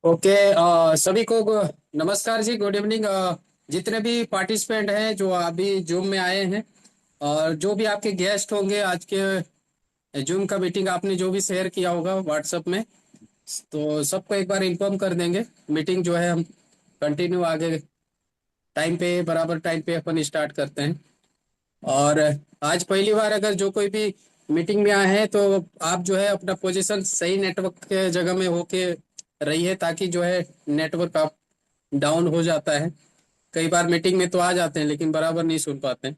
Okay. सभी को नमस्कार जी, गुड इवनिंग। जितने भी पार्टिसिपेंट हैं जो अभी जूम में आए हैं और जो भी आपके गेस्ट होंगे आज के जूम का मीटिंग आपने जो भी शेयर किया होगा व्हाट्सएप में, तो सबको एक बार इन्फॉर्म कर देंगे। मीटिंग जो है हम कंटिन्यू आगे टाइम पे बराबर टाइम पे अपन स्टार्ट करते हैं। और आज पहली बार अगर जो कोई भी मीटिंग में आए हैं तो आप जो है अपना पोजीशन सही नेटवर्क के जगह में होके रहिए, ताकि जो है नेटवर्क आप डाउन हो जाता है। कई बार मीटिंग में तो आ जाते हैं लेकिन बराबर नहीं सुन पाते हैं।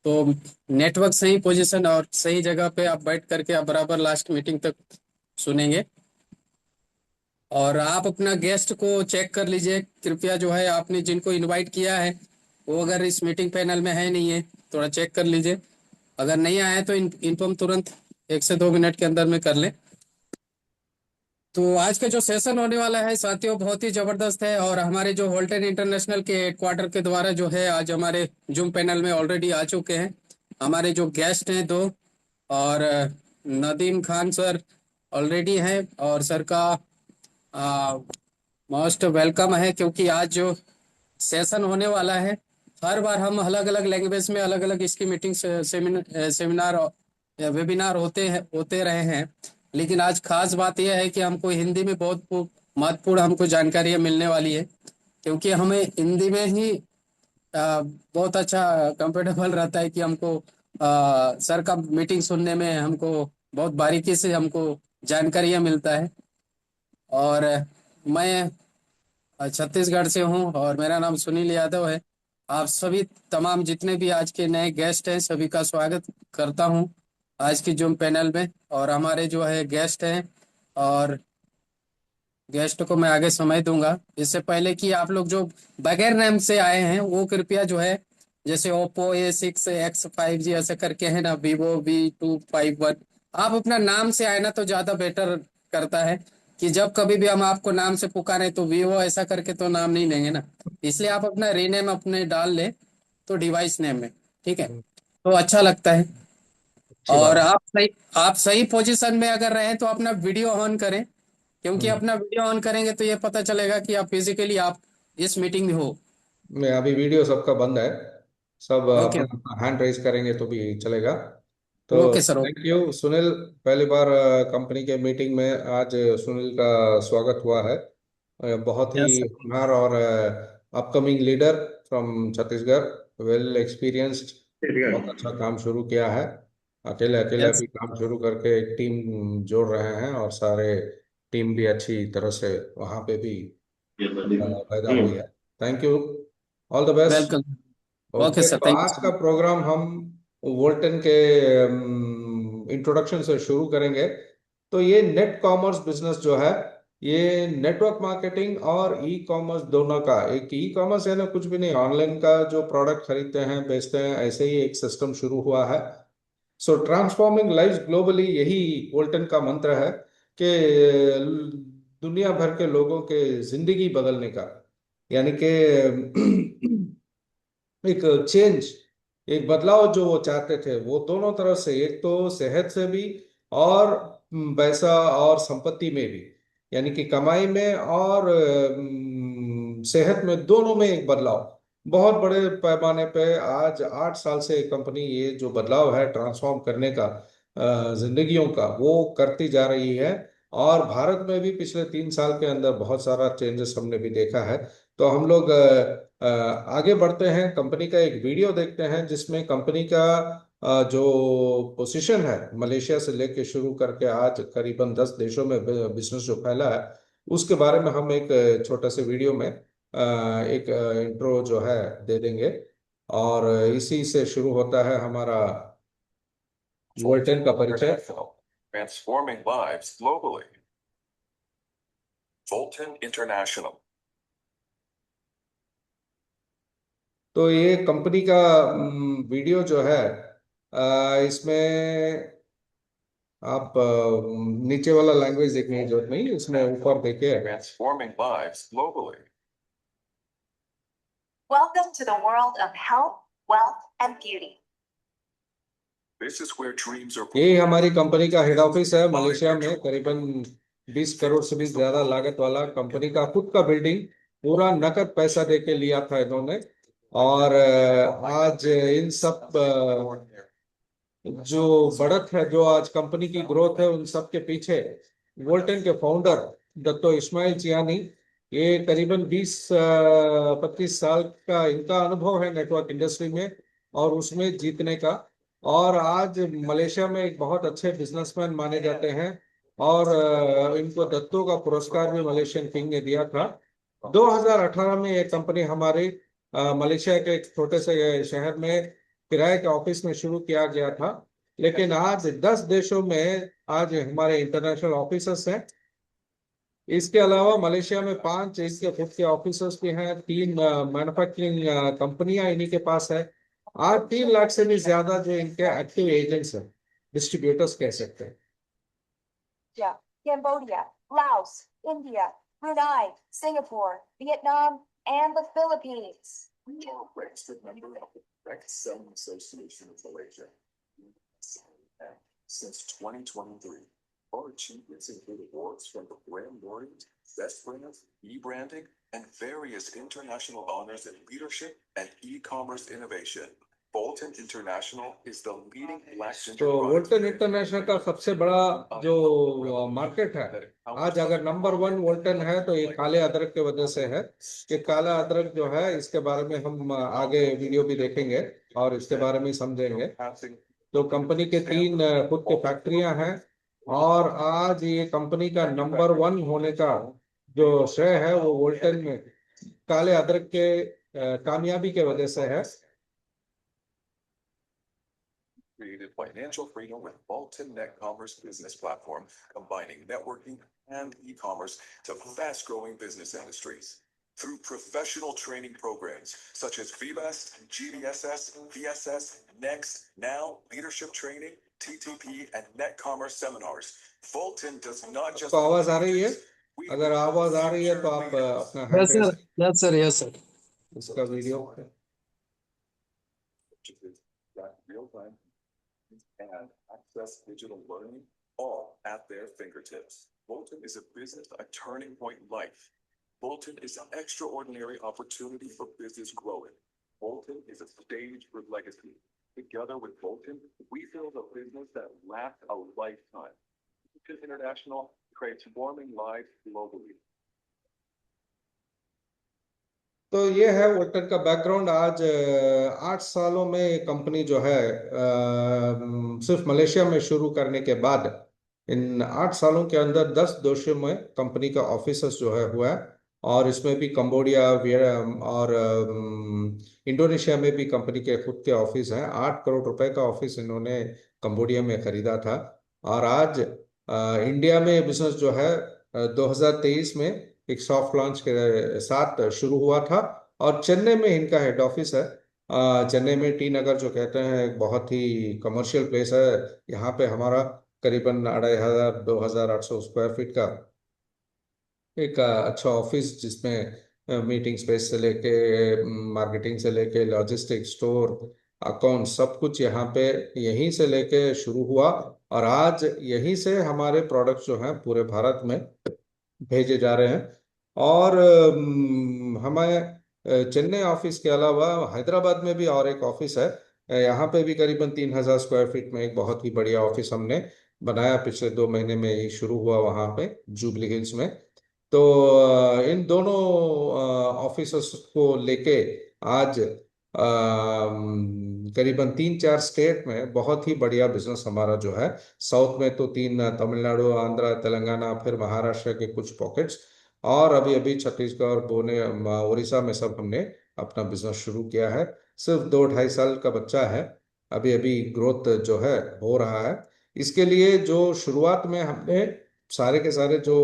तो नेटवर्क सही पोजीशन और सही जगह पे आप बैठ करके आप बराबर लास्ट मीटिंग तक सुनेंगे। और आप अपना गेस्ट को चेक कर लीजिए कृपया, जो है आपने जिनको इनवाइट किया है वो अगर इस मीटिंग पैनल में है नहीं है, थोड़ा चेक कर लीजिए। अगर नहीं आया है तो इन्फॉर्म तुरंत 1 से 2 मिनट के अंदर में कर लें। तो आज का जो सेशन होने वाला है साथियों बहुत ही जबरदस्त है, और हमारे जो होल्टन इंटरनेशनल के हेडक्वार्टर के द्वारा जो है आज हमारे जूम पैनल में ऑलरेडी आ चुके हैं हमारे जो गेस्ट हैं दो। और नदीम खान सर ऑलरेडी हैं, और सर का मोस्ट वेलकम है, क्योंकि आज जो सेशन होने वाला है हर बार हम अलग अलग लैंग्वेज में अलग अलग इसकी मीटिंग सेमिनार या वेबिनार होते रहे हैं। लेकिन आज खास बात यह है कि हमको हिंदी में बहुत महत्वपूर्ण हमको जानकारियां मिलने वाली है, क्योंकि हमें हिंदी में ही बहुत अच्छा कंफर्टेबल रहता है कि हमको सर का मीटिंग सुनने में हमको बहुत बारीकी से हमको जानकारियां मिलता है। और मैं छत्तीसगढ़ से हूँ और मेरा नाम सुनील यादव है। आप सभी तमाम जितने भी आज के नए गेस्ट हैं सभी का स्वागत करता हूँ आज की जूम पैनल में। और हमारे जो है गेस्ट हैं, और गेस्ट को मैं आगे समय दूंगा। इससे पहले कि आप लोग जो बगैर नाम से आए हैं वो कृपया जो है, जैसे ओप्पो A6X5G ऐसे करके है ना, Vivo V251, आप अपना नाम से आए ना तो ज्यादा बेटर करता है। कि जब कभी भी हम आपको नाम से पुकारें तो वीवो ऐसा करके तो नाम नहीं लेंगे ना। इसलिए आप अपना रीनेम अपने डाल ले तो डिवाइस नेम में, ठीक है, तो अच्छा लगता है। अच्छी और बात। आप सही पोजीशन में अगर रहें तो अपना वीडियो ऑन करें, क्योंकि हम्म। अपना वीडियो ऑन करेंगे तो ये पता चलेगा कि आप फिजिकली आप इस मीटिंग में हो। मैं अभी वीडियो सबका बंद है। सब ओके। अपना अपना हैंड रेज करेंगे तो भी चलेगा। तो okay sir, thank you Sunil. पहली बार कंपनी के मीटिंग में आज सुनील का स्वागत हुआ है। बहुत ही यस सर। हुनर और upcoming leader from Chhattisgarh, well experienced. बहुत अच्छा काम शुरू किया है। अकेले अकेले यस। भी काम शुरू करके एक टीम जोड़ रहे हैं और सारे टीम भी अच्छी तरह से वहाँ पे भी पैदा हुई है। Thank you. All the best. Welcome. Okay okay, sir, तो थैंक यू आज सो का मच। प्रोग्राम हम वोल्टन के इंट्रोडक्शन से शुरू करेंगे। तो ये नेट कॉमर्स बिजनेस जो है, ये नेटवर्क मार्केटिंग और ई कॉमर्स दोनों का एक, ई कॉमर्स है ना, कुछ भी नहीं, ऑनलाइन का जो प्रोडक्ट खरीदते हैं बेचते हैं, ऐसे ही एक सिस्टम शुरू हुआ है। सो ट्रांसफॉर्मिंग लाइफ ग्लोबली, यही वोल्टन का मंत्र है कि दुनिया भर के लोगों के जिंदगी बदलने का, यानी कि एक चेंज, एक बदलाव जो वो चाहते थे, वो दोनों तरफ से, एक तो सेहत से भी और पैसा और संपत्ति में भी, यानी कि कमाई में और सेहत में, दोनों में एक बदलाव बहुत बड़े पैमाने पे। आज 8 साल से कंपनी ये जो बदलाव है ट्रांसफॉर्म करने का, जिंदगियों का, वो करती जा रही है। और भारत में भी पिछले 3 साल के अंदर बहुत सारा चेंजेस हमने भी देखा है। तो हम लोग आगे बढ़ते हैं, कंपनी का एक वीडियो देखते हैं जिसमें कंपनी का जो पोजीशन है, मलेशिया से लेके शुरू करके आज करीबन 10 देशों में बिजनेस जो फैला है, उसके बारे में हम एक छोटे से वीडियो में एक इंट्रो जो है दे देंगे। और इसी से शुरू होता है हमारा वोल्टेन का परिचय। Transforming lives globally. Volten International। तो ये कंपनी का वीडियो जो है, इसमें आप नीचे वाला लैंग्वेज देखने की जरूरत नहीं, इसमें ऊपर देखिए। Transforming lives globally। Welcome to the world of health, wealth and beauty। This is where dreams are। ये हमारी कंपनी का हेड ऑफिस है मलेशिया में, करीबन 20 करोड़ से भी ज्यादा लागत वाला कंपनी का खुद का बिल्डिंग पूरा नकद पैसा दे के लिया था इन्होंने। और आज इन सब जो बढ़त है, जो आज कंपनी की ग्रोथ है, उन सब के पीछे वोल्टेन के फाउंडर डॉक्टर इस्माइल चियानी, ये करीबन 20-25 साल का इनका अनुभव है नेटवर्क इंडस्ट्री में और उसमें जीतने का। और आज मलेशिया में एक बहुत अच्छे बिजनेसमैन माने जाते हैं। और इनको दत्तों का पुरस्कार भी मलेशियन किंग ने दिया था। 2018 में ये कंपनी हमारे मलेशिया के एक छोटे से शहर में किराए के ऑफिस में शुरू किया गया था। लेकिन आज 10 देशों में आज हमारे इंटरनेशनल ऑफिसर्स हैं। इसके अलावा मलेशिया में 5 इसके खुद के ऑफिसर्स भी हैं। 3 मैन्युफैक्चरिंग कंपनियां इन्हीं के पास है। आज 3 लाख से भी ज्यादा जो इनके एक्टिव एजेंट्स हैं, डिस्ट्रीब्यूटर्स कह सकते हैं। Cambodia, Laos, India, Brunei, Singapore, Vietnam, and the Philippines. We are a registered member of the Direct Selling Association of Malaysia. Since 2023, our achievements include awards from the Brand Laureate, Best Brands, e-branding, and various international honors in leadership and e-commerce innovation. Bolton International is the leading black ginger तो product Walton maker. International का सबसे बड़ा जो market है आज, अगर number 1 Walton है तो ये काले अदरक के वजह से है। कि काला अदरक जो है, इसके बारे में हम आगे वीडियो भी देखेंगे और इसके बारे में समझेंगे। तो कंपनी के 3 खुद के फैक्ट्रियां हैं और आज ये कंपनी का नंबर 1 होने का जो श्रेय है वो वोल्टन में काले अदरक के कामयाबी के वजह से है। Created financial freedom with Bolton Net Commerce business platform, combining networking and e-commerce to fast-growing business industries. Through professional training programs such as VBEST, GBSS, VSS, Next, Now, Leadership Training, TTP, and Net Commerce seminars, Bolton does not just. तो आवाज आ रही है? अगर आवाज आ रही है तो आप अपना hand yes sir, raise yes sir, yes sir. इसका video Real-time and access digital learning all at their fingertips. Bolton is a business, a turning point in life. Bolton is an extraordinary opportunity for business growing. Bolton is a stage for legacy. Together with Bolton, we build a business that lasts a lifetime. Bolton International, transforming lives globally. तो ये है Walton का background. आज 8 सालों में company जो है सिर्फ मलेशिया में शुरू करने के बाद इन 8 सालों के अंदर 10 देशों में कंपनी का ऑफिसर्स जो है हुआ है। और इसमें भी कंबोडिया, और इंडोनेशिया में भी कंपनी के खुद के ऑफिस हैं। 8 करोड़ रुपए का ऑफिस इन्होंने कंबोडिया में खरीदा था। और आज इंडिया में बिजनेस जो है 2023 में एक सॉफ्ट लॉन्च के साथ शुरू हुआ था। और चेन्नई में इनका हेड ऑफिस है। चेन्नई में टी नगर जो कहते हैं, एक बहुत ही कमर्शियल प्लेस है। यहाँ पे हमारा करीबन 2500 2800 स्क्वायर फीट का एक अच्छा ऑफिस, जिसमें मीटिंग स्पेस से लेके मार्केटिंग से लेके लॉजिस्टिक, स्टोर, अकाउंट, सब कुछ यहाँ पे यहीं से लेके शुरू हुआ। और आज यहीं से हमारे प्रोडक्ट्स जो हैं पूरे भारत में भेजे जा रहे हैं। और हमें चेन्नई ऑफिस के अलावा हैदराबाद में भी और एक ऑफिस है। यहाँ पे भी करीबन 3000 स्क्वायर फीट में एक बहुत ही बढ़िया ऑफिस हमने बनाया। पिछले 2 महीने में ही शुरू हुआ वहाँ पे जूबली हिल्स में। तो इन दोनों ऑफिसर्स को लेके आज करीबन 3-4 स्टेट में बहुत ही बढ़िया बिजनेस हमारा जो है। साउथ में तो 3, तमिलनाडु, आंध्र, तेलंगाना, फिर महाराष्ट्र के कुछ पॉकेट्स, और अभी अभी छत्तीसगढ़, पुणे, उड़ीसा में सब हमने अपना बिजनेस शुरू किया है। सिर्फ 2-2.5 साल का बच्चा है, अभी अभी ग्रोथ जो है हो रहा है। इसके लिए जो शुरुआत में हमने सारे के सारे जो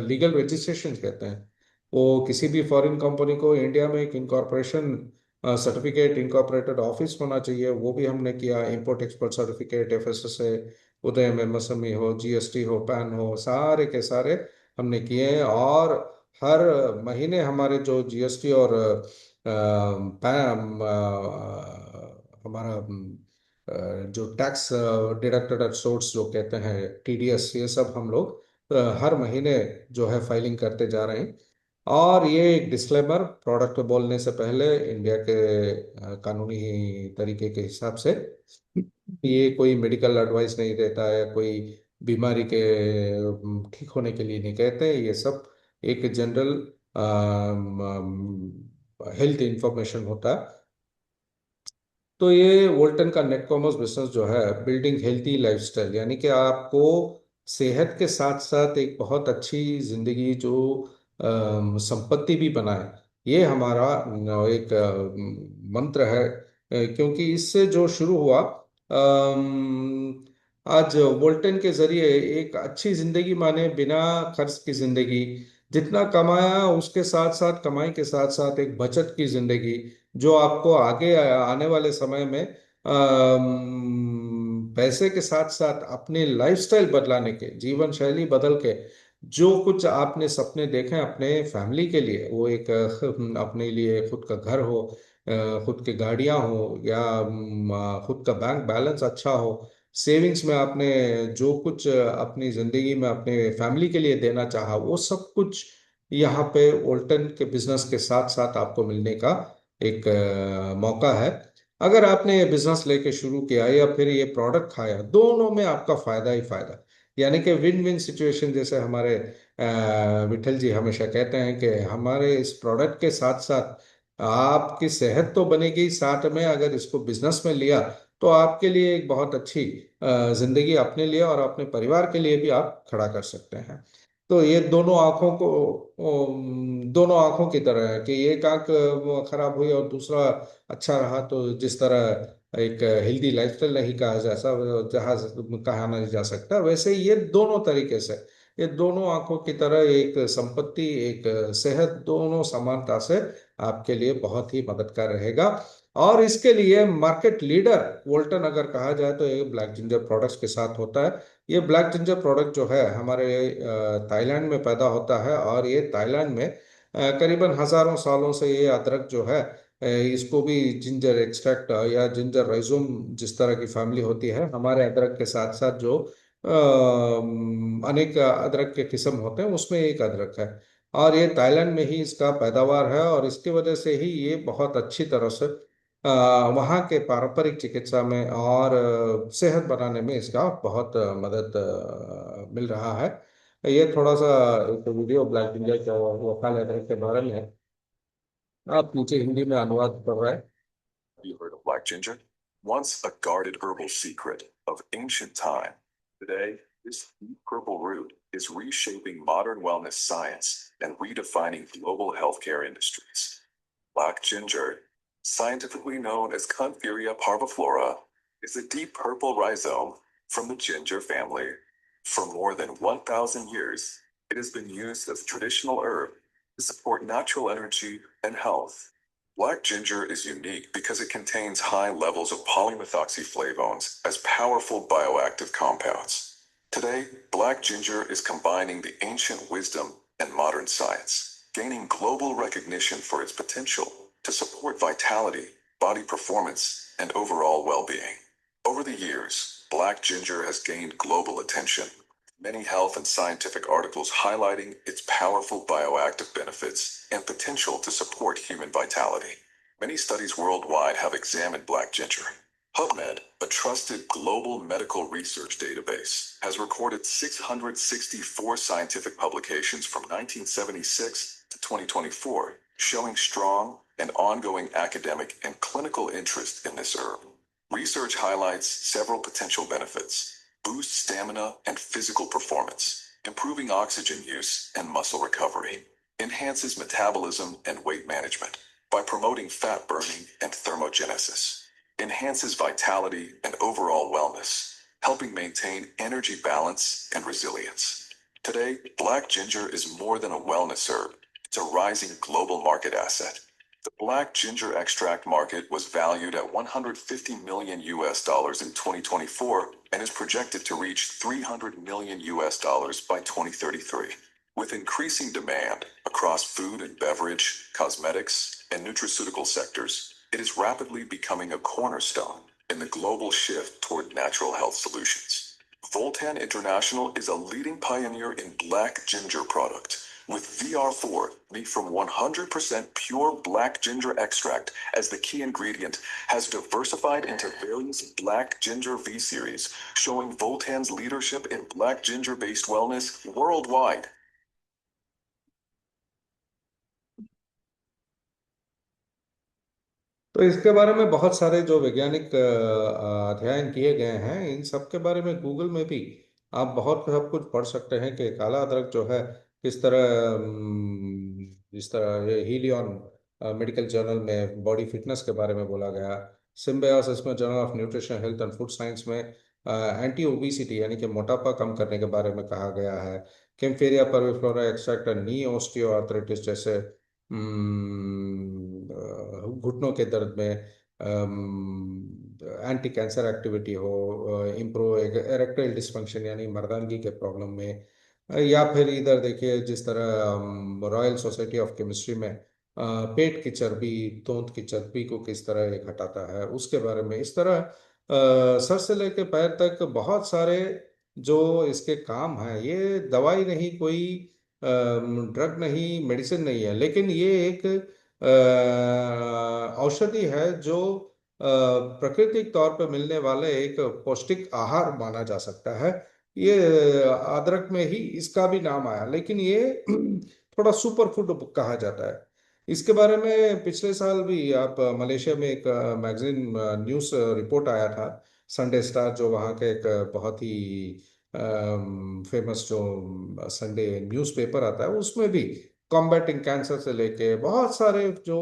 लीगल रजिस्ट्रेशन कहते हैं, वो किसी भी फॉरेन कंपनी को इंडिया में एक इनकॉर्पोरेशन सर्टिफिकेट, इनकॉर्पोरेटेड ऑफिस होना चाहिए, वो भी हमने किया। इंपोर्ट एक्सपोर्ट सर्टिफिकेट, एफएसएसए, उदयम, एमएसएमई हो, जीएसटी हो, पैन हो, सारे के सारे हमने किए हैं। और हर महीने हमारे जो जीएसटी और पैन, हमारा जो टैक्स डिडक्टेड एट सोर्स जो कहते हैं, टीडीएस, ये सब हम लोग हर महीने जो है फाइलिंग करते जा रहे हैं। और ये एक डिस्क्लेमर, प्रोडक्ट बोलने से पहले इंडिया के कानूनी तरीके के हिसाब से ये कोई मेडिकल एडवाइस नहीं देता है, कोई बीमारी के ठीक होने के लिए नहीं कहते। ये सब एक जनरल हेल्थ इंफॉर्मेशन होता है। तो ये वोल्टन का नेट कॉमर्स बिजनेस जो है, बिल्डिंग हेल्थी लाइफस्टाइल, यानी कि आपको सेहत के साथ साथ एक बहुत अच्छी जिंदगी जो संपत्ति भी बनाए, ये हमारा एक मंत्र है। क्योंकि इससे जो शुरू हुआ, आज वोल्टन के जरिए एक अच्छी जिंदगी माने बिना खर्च की जिंदगी, जितना कमाया उसके साथ साथ, कमाई के साथ साथ एक बचत की जिंदगी, जो आपको आगे आने वाले समय में पैसे के साथ साथ अपने लाइफस्टाइल बदलाने के, जीवन शैली बदल के, जो कुछ आपने सपने देखे हैं अपने फैमिली के लिए, वो एक अपने लिए खुद का घर हो, खुद की गाड़ियां हो, या खुद का बैंक बैलेंस अच्छा हो, सेविंग्स में आपने जो कुछ अपनी जिंदगी में अपने फैमिली के लिए देना चाहा, वो सब कुछ यहाँ पे वोल्टन के बिजनेस के साथ साथ आपको मिलने का एक मौका है। अगर आपने ये बिजनेस लेके शुरू किया या फिर ये प्रोडक्ट खाया, दोनों में आपका फायदा ही फायदा, यानी कि विन विन सिचुएशन। जैसे हमारे विठल जी हमेशा कहते हैं कि हमारे इस प्रोडक्ट के साथ साथ आपकी सेहत तो बनेगी, साथ में अगर इसको बिजनेस में लिया तो आपके लिए एक बहुत अच्छी जिंदगी अपने लिए और अपने परिवार के लिए भी आप खड़ा कर सकते हैं। तो ये दोनों आंखों की तरह है कि एक आंख खराब हुई और दूसरा अच्छा रहा, तो जिस तरह एक हेल्दी लाइफस्टाइल नहीं कहा जैसा जहाँ कहा नहीं जा सकता, वैसे ये दोनों तरीके से, ये दोनों आंखों की तरह, एक संपत्ति, एक सेहत, दोनों समानता से आपके लिए बहुत ही मददगार रहेगा। और इसके लिए मार्केट लीडर वोल्टन अगर कहा जाए तो ये ब्लैक जिंजर प्रोडक्ट्स के साथ होता है। ये ब्लैक जिंजर प्रोडक्ट जो है हमारे ताइलैंड में पैदा होता है, और ये ताइलैंड में करीबन हजारों सालों से ये अदरक जो है, इसको भी जिंजर एक्सट्रैक्ट या जिंजर राइजोम, जिस तरह की फैमिली होती है, हमारे अदरक के साथ साथ जो अनेक अदरक के किस्म होते हैं उसमें एक अदरक है, और ये ताइलैंड में ही इसका पैदावार है। और इसकी वजह से ही ये बहुत अच्छी तरह से वहाँ के पारंपरिक चिकित्सा में और सेहत बनाने में इसका बहुत मदद मिल रहा है। ये थोड़ा सा एक वीडियो ब्लैक इंडिया का वकाल अदरक के बारे में है, आप नीचे हिंदी में अनुवाद कर रहे हैं। You heard of black ginger? Once a guarded herbal secret of ancient time, today this deep purple root is reshaping modern wellness science and redefining global healthcare industries. Black ginger, scientifically known as Conferia parviflora, is a deep purple rhizome from the ginger family. For more than 1,000 years, it has been used as a traditional herb to support natural energy and health. Black ginger is unique because it contains high levels of polymethoxyflavones as powerful bioactive compounds. Today, black ginger is combining the ancient wisdom and modern science, gaining global recognition for its potential to support vitality, body performance, and overall well-being. Over the years, black ginger has gained global attention. Many health and scientific articles highlighting its powerful bioactive benefits and potential to support human vitality. Many studies worldwide have examined black ginger. PubMed, a trusted global medical research database, has recorded 664 scientific publications from 1976 to 2024, showing strong and ongoing academic and clinical interest in this herb. Research highlights several potential benefits: boost stamina and physical performance, improving oxygen use and muscle recovery, enhances metabolism and weight management by promoting fat burning and thermogenesis, enhances vitality and overall wellness, helping maintain energy balance and resilience. Today, black ginger is more than a wellness herb. It's a rising global market asset. The black ginger extract market was valued at $150 million in 2024 and is projected to reach $300 million by 2033. With increasing demand across food and beverage, cosmetics, and nutraceutical sectors, it is rapidly becoming a cornerstone in the global shift toward natural health solutions. Voltan International is a leading pioneer in black ginger product, with VR4 made from 100% pure black ginger extract as the key ingredient, has diversified into various black ginger V series, showing Voltan's leadership in black ginger-based wellness worldwide. तो इसके बारे में बहुत सारे जो वैज्ञानिक अध्ययन किए गए हैं, इन सब के बारे में गूगल में भी आप बहुत सब कुछ पढ़ सकते हैं कि काला अदरक जो है किस तरह जिस तरह ये हीलियन मेडिकल जर्नल में बॉडी फिटनेस के बारे में बोला गया, सिम्बायोसिस में journal of nutrition health and food science में एंटी ओबिसिटी यानी कि मोटापा कम करने के बारे में कहा गया है। केम्फेरिया परविफ्लोरा एक्सट्रैक्ट नी ऑस्टियो आर्थराइटिस जैसे घुटनों के दर्द में एंटी कैंसर एक्टिविटी हो, इम्प्रूव एरेक्टाइल डिस्फंक्शन यानी मर्दानगी के प्रॉब्लम में, या फिर इधर देखिए जिस तरह रॉयल सोसाइटी ऑफ केमिस्ट्री में पेट की चर्बी, तोंत की चर्बी को किस तरह ये घटाता है उसके बारे में। इस तरह सर से लेकर पैर तक बहुत सारे जो इसके काम हैं, ये दवाई नहीं, कोई ड्रग नहीं, मेडिसिन नहीं है, लेकिन ये एक औषधि है जो प्राकृतिक तौर पर मिलने वाले एक पौष्टिक आहार माना जा सकता है। ये अदरक में ही इसका भी नाम आया, लेकिन ये थोड़ा सुपर फूड कहा जाता है। इसके बारे में पिछले साल भी आप मलेशिया में एक मैगजीन न्यूज़ रिपोर्ट आया था, संडे स्टार, जो वहाँ के एक बहुत ही फेमस जो संडे न्यूज़पेपर आता है, उसमें भी कॉम्बैटिंग कैंसर से लेके बहुत सारे जो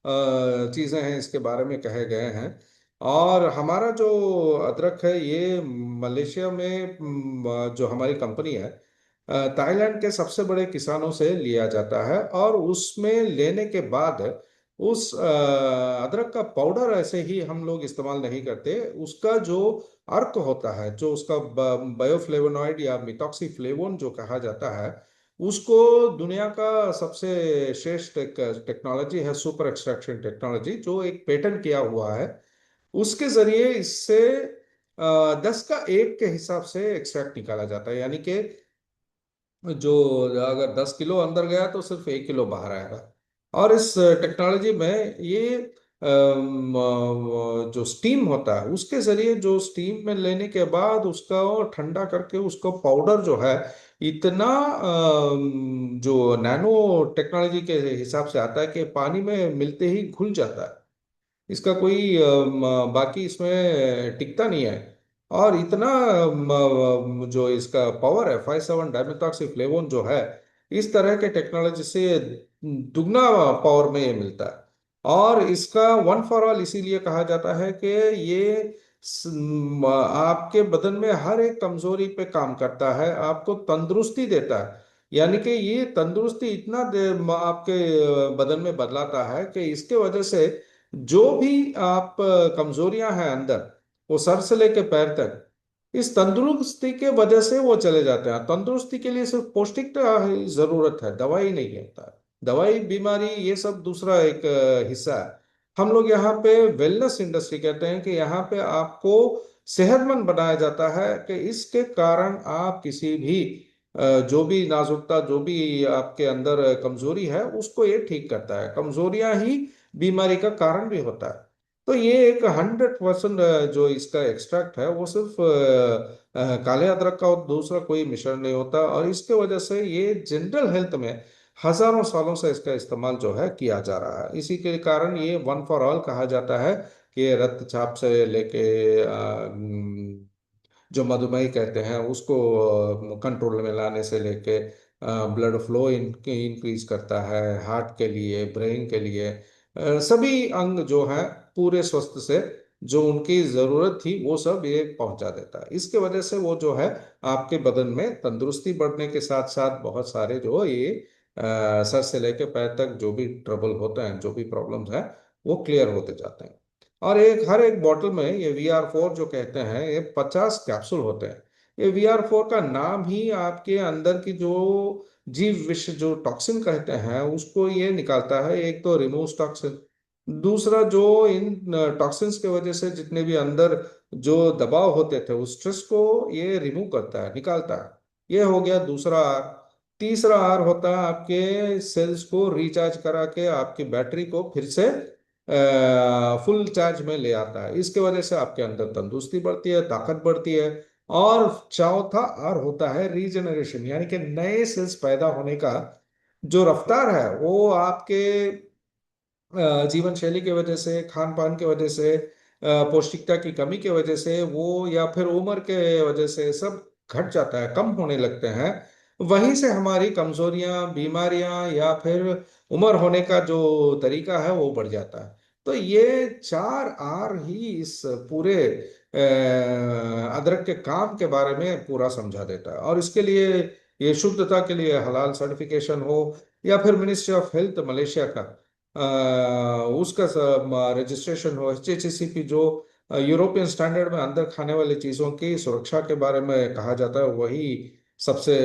चीज़ें हैं इसके बारे में कहे गए हैं। और हमारा जो अदरक है ये मलेशिया में जो हमारी कंपनी है ताइलैंड के सबसे बड़े किसानों से लिया जाता है, और उसमें लेने के बाद उस अदरक का पाउडर ऐसे ही हम लोग इस्तेमाल नहीं करते। उसका जो अर्क होता है, जो उसका बायोफ्लेवोनॉइड या मिथॉक्सीफ्लेवोन जो कहा जाता है, उसको दुनिया का सबसे श्रेष्ठ टेक्नोलॉजी है सुपर एक्सट्रैक्शन टेक्नोलॉजी, जो एक पेटेंट किया हुआ है। उसके जरिए इससे 10 का 1 के हिसाब से एक्सट्रैक्ट निकाला जाता है, यानी कि जो अगर 10 किलो अंदर गया तो सिर्फ 1 किलो बाहर आएगा। और इस टेक्नोलॉजी में ये जो स्टीम होता है उसके जरिए, जो स्टीम में लेने के बाद उसका ठंडा करके उसका पाउडर जो है इतना जो नैनो टेक्नोलॉजी के हिसाब से आता है कि पानी में मिलते ही घुल जाता है। इसका कोई बाकी इसमें टिकता नहीं है। और इतना जो इसका पावर है 5,7 डाइमेथॉक्सीफ्लेवोन जो है, इस तरह के टेक्नोलॉजी से दुगना पावर में ये मिलता है। और इसका वन फॉर ऑल इसीलिए कहा जाता है कि ये आपके बदन में हर एक कमजोरी पे काम करता है, आपको तंदुरुस्ती देता है। यानी कि ये तंदुरुस्ती इतना आपके बदन में बदलाता है कि इसके वजह से जो भी आप कमजोरियां हैं अंदर, वो सर से लेके पैर तक, इस तंदुरुस्ती के वजह से वो चले जाते हैं। तंदुरुस्ती के लिए सिर्फ पौष्टिक जरूरत है, दवाई नहीं होता है। दवाई, बीमारी, ये सब दूसरा एक हिस्सा है। हम लोग यहाँ पे वेलनेस इंडस्ट्री कहते हैं कि यहाँ पे आपको सेहतमंद बनाया जाता है, कि इसके कारण आप किसी भी जो भी नाजुकता, जो भी आपके अंदर कमजोरी है, उसको ये ठीक करता है। कमजोरियां ही बीमारी का कारण भी होता है। तो ये एक 100% जो इसका एक्सट्रैक्ट है वो सिर्फ काले अदरक का, और दूसरा कोई मिश्रण नहीं होता। और इसके वजह से ये जनरल हेल्थ में हजारों सालों से इसका इस्तेमाल जो है किया जा रहा है। इसी के कारण ये वन फॉर ऑल कहा जाता है कि रक्तचाप से लेके जो मधुमेह कहते हैं उसको कंट्रोल में लाने से लेके ब्लड फ्लो इंक्रीज करता है, हार्ट के लिए, ब्रेन के लिए, सभी अंग जो है पूरे स्वस्थ से जो उनकी जरूरत थी वो सब ये पहुंचा देता है। इसके वजह से वो जो है आपके बदन में तंदुरुस्ती बढ़ने के साथ साथ बहुत सारे जो ये सर से लेके पैर तक जो भी ट्रबल होते हैं, जो भी प्रॉब्लम्स हैं, वो क्लियर होते जाते हैं। और हर एक बॉटल में ये VR4 जो कहते हैं, ये 50 कैप्सूल होते हैं। ये VR4 का नाम ही आपके अंदर की जो जीव विष जो टॉक्सिन कहते हैं उसको ये निकालता है। एक तो रिमूव टॉक्सिन, दूसरा जो इन टॉक्सिन्स के वजह से जितने भी अंदर जो दबाव होते थे उस स्ट्रेस को ये रिमूव करता है, निकालता है। ये हो गया दूसरा आर। तीसरा आर होता है आपके सेल्स को रिचार्ज करा के आपकी बैटरी को फिर से फुल चार्ज में ले आता है। इसके वजह से आपके अंदर तंदुरुस्ती बढ़ती है, ताकत बढ़ती है। और चौथा आर होता है रीजनरेशन, यानी कि नए सेल्स पैदा होने का जो रफ्तार है वो आपके जीवन शैली की वजह से, खान पान की वजह से, पौष्टिकता की कमी की वजह से वो, या फिर उम्र के वजह से सब घट जाता है, कम होने लगते हैं। वहीं से हमारी कमजोरियां, बीमारियां या फिर उम्र होने का जो तरीका है वो बढ़ जाता है। तो ये चार आर ही इस पूरे अदरक के काम के बारे में पूरा समझा देता है। और इसके लिए ये शुद्धता के लिए हलाल सर्टिफिकेशन हो या फिर मिनिस्ट्री ऑफ हेल्थ मलेशिया का उसका रजिस्ट्रेशन हो, HACCP जो यूरोपियन स्टैंडर्ड में अंदर खाने वाली चीज़ों की सुरक्षा के बारे में कहा जाता है, वही सबसे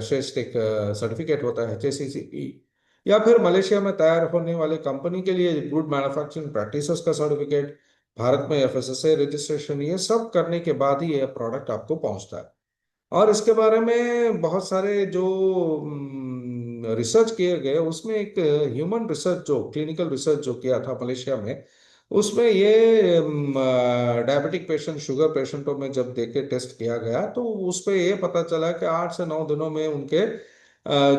श्रेष्ठ एक सर्टिफिकेट होता है, HACCP। या फिर मलेशिया में तैयार होने वाली कंपनी के लिए गुड मैन्युफैक्चरिंग प्रैक्टिसेस का सर्टिफिकेट, भारत में FSSAI रजिस्ट्रेशन, ये सब करने के बाद ही ये प्रोडक्ट आपको पहुंचता है। और इसके बारे में बहुत सारे जो रिसर्च किए गए, उसमें एक ह्यूमन रिसर्च, जो क्लिनिकल रिसर्च जो किया था मलेशिया में, उसमें ये डायबिटिक पेशेंट, शुगर पेशेंटों में जब देखे टेस्ट किया गया तो उस पे ये पता चला कि 8 से 9 दिनों में उनके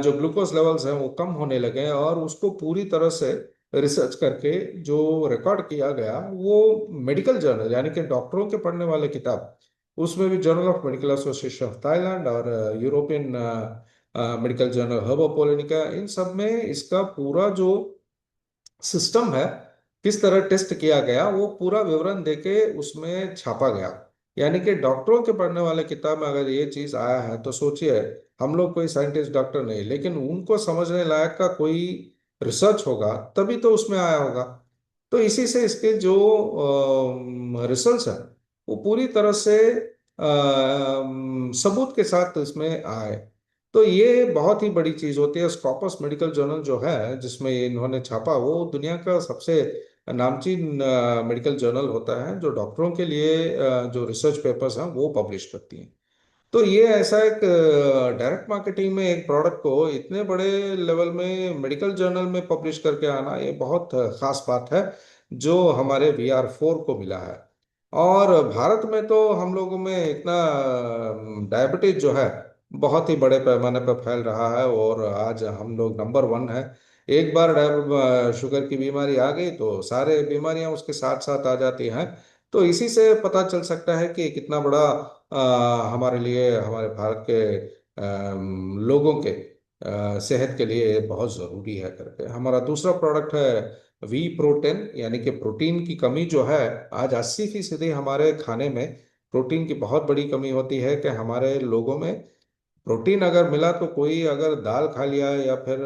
जो ग्लूकोज लेवल्स हैं वो कम होने लगे। और उसको पूरी तरह से रिसर्च करके जो रिकॉर्ड किया गया वो मेडिकल जर्नल, यानी कि डॉक्टरों के पढ़ने वाले किताब, उसमें भी journal of medical association of Thailand और यूरोपियन मेडिकल जर्नल हर्बोपोलिनिका, इन सब में इसका पूरा जो सिस्टम है, किस तरह टेस्ट किया गया, वो पूरा विवरण देके उसमें छापा गया। यानी कि डॉक्टरों के पढ़ने वाले किताब में अगर ये चीज आया है तो सोचिए, हम लोग कोई साइंटिस्ट डॉक्टर नहीं, लेकिन उनको समझने लायक का कोई रिसर्च होगा तभी तो उसमें आया होगा। तो इसी से इसके जो रिसर्च है वो पूरी तरह से सबूत के साथ इसमें आए। तो ये बहुत ही बड़ी चीज होती है। स्कॉपस मेडिकल जर्नल जो है जिसमें ये इन्होंने छापा, वो दुनिया का सबसे नामचीन मेडिकल जर्नल होता है जो डॉक्टरों के लिए जो रिसर्च पेपर्स हैं वो पब्लिश करती हैं। तो ये ऐसा एक डायरेक्ट मार्केटिंग में एक प्रोडक्ट को इतने बड़े लेवल में मेडिकल जर्नल में पब्लिश करके आना, ये बहुत खास बात है जो हमारे VR4 को मिला है। और भारत में तो हम लोगों में इतना डायबिटीज जो है बहुत ही बड़े पैमाने पर फैल रहा है, और आज हम लोग नंबर 1 है। एक बार शुगर की बीमारी आ गई तो सारे बीमारियां उसके साथ साथ आ जाती हैं। तो इसी से पता चल सकता है कि कितना बड़ा हमारे लिए, हमारे भारत के लोगों के सेहत के लिए बहुत ज़रूरी है करके। हमारा दूसरा प्रोडक्ट है V-प्रोटीन, यानी कि प्रोटीन की कमी जो है, आज 80% हमारे खाने में प्रोटीन की बहुत बड़ी कमी होती है। कि हमारे लोगों में प्रोटीन अगर मिला तो, कोई अगर दाल खा लिया या फिर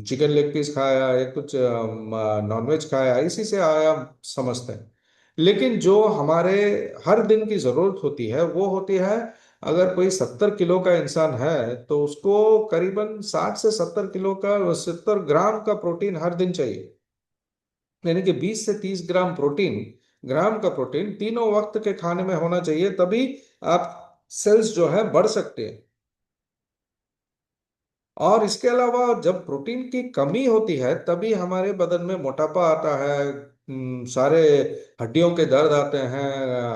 चिकन लेग पीस खाया या कुछ नॉनवेज खाया, इसी से आया समझते हैं। लेकिन जो हमारे हर दिन की जरूरत होती है वो होती है, अगर कोई 70 किलो का इंसान है तो उसको करीबन 60 से 70 किलो का, 70 ग्राम का प्रोटीन हर दिन चाहिए। यानी कि 20 से 30 ग्राम प्रोटीन, ग्राम का प्रोटीन तीनों वक्त के खाने में होना चाहिए, तभी आप सेल्स जो है बढ़ सकते हैं। और इसके अलावा जब प्रोटीन की कमी होती है तभी हमारे बदन में मोटापा आता है, सारे हड्डियों के दर्द आते हैं,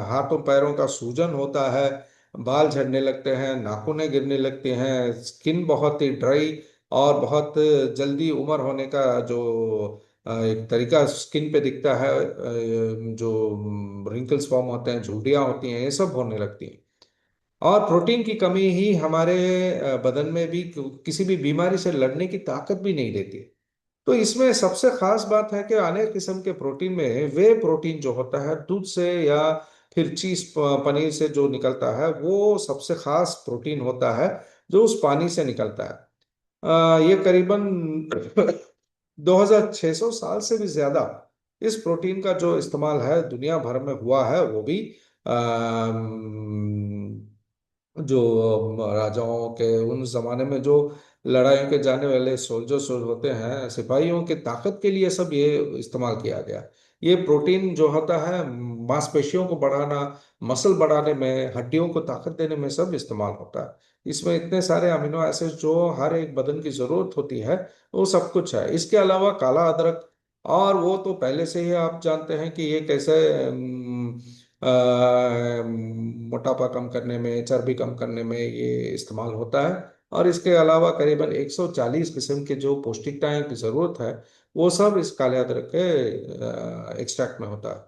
हाथों पैरों का सूजन होता है, बाल झड़ने लगते हैं, नाखूनें गिरने लगती हैं, स्किन बहुत ही ड्राई, और बहुत जल्दी उम्र होने का जो एक तरीका स्किन पे दिखता है, जो रिंकल्स फॉर्म होते हैं, झुर्रियाँ होती हैं, ये सब होने लगती हैं। और प्रोटीन की कमी ही हमारे बदन में भी किसी भी बीमारी से लड़ने की ताकत भी नहीं देती। तो इसमें सबसे खास बात है कि अनेक किस्म के प्रोटीन में वे प्रोटीन जो होता है दूध से या फिर चीज, पनीर से जो निकलता है, वो सबसे खास प्रोटीन होता है जो उस पानी से निकलता है। ये करीबन 2600 साल से भी ज्यादा इस प्रोटीन का जो इस्तेमाल है दुनिया भर में हुआ है, वो भी जो राजाओं के उन जमाने में जो लड़ाइयों के जाने वाले सोल्जर्स होते हैं, सिपाहियों के ताकत के लिए सब ये इस्तेमाल किया गया। ये प्रोटीन जो होता है मांसपेशियों को बढ़ाना, मसल बढ़ाने में, हड्डियों को ताकत देने में सब इस्तेमाल होता है। इसमें इतने सारे अमीनो एसिड जो हर एक बदन की जरूरत होती है, वो सब कुछ है। इसके अलावा काला अदरक, और वो तो पहले से ही आप जानते हैं कि ये कैसे मोटापा कम करने में, चर्बी कम करने में ये इस्तेमाल होता है। और इसके अलावा करीबन 140 किस्म के जो पौष्टिकताएं की जरूरत है, वो सब इस काले अदरक के एक्सट्रैक्ट में होता है।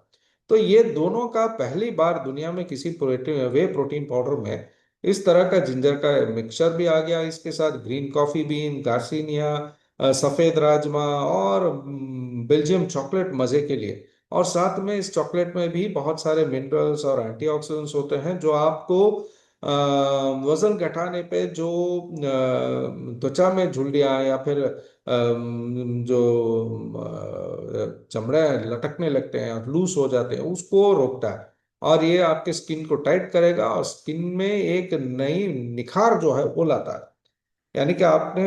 तो ये दोनों का पहली बार दुनिया में किसी प्रोटीन वे प्रोटीन पाउडर में इस तरह का जिंजर का मिक्सचर भी आ गया। इसके साथ ग्रीन कॉफी बीन, गार्सिनिया, सफेद राजमा और बेल्जियम चॉकलेट मजे के लिए। और साथ में इस चॉकलेट में भी बहुत सारे मिनरल्स और एंटीऑक्सीडेंट्स होते हैं जो आपको वजन घटाने पे जो त्वचा में झुर्रियाँ या फिर जो चमड़े लटकने लगते हैं और लूज हो जाते हैं, उसको रोकता है। और ये आपके स्किन को टाइट करेगा और स्किन में एक नई निखार जो है वो लाता है। यानी कि आपने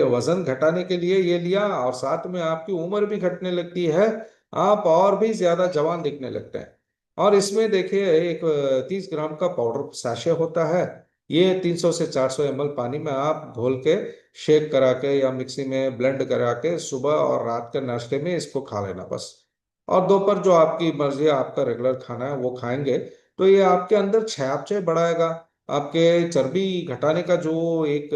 वजन घटाने के लिए ये लिया और साथ में आपकी उम्र भी घटने लगती है, आप और भी ज्यादा जवान दिखने लगते हैं। और इसमें देखिए एक 30 ग्राम का पाउडर सैशे होता है। ये 300 से 400 ml पानी में आप घोल के शेक करा के या मिक्सी में ब्लेंड करा के सुबह और रात के नाश्ते में इसको खा लेना बस। और दोपहर जो आपकी मर्जी है, आपका रेगुलर खाना है वो खाएंगे, तो ये आपके अंदर चयापचय बढ़ाएगा। आपके चर्बी घटाने का जो एक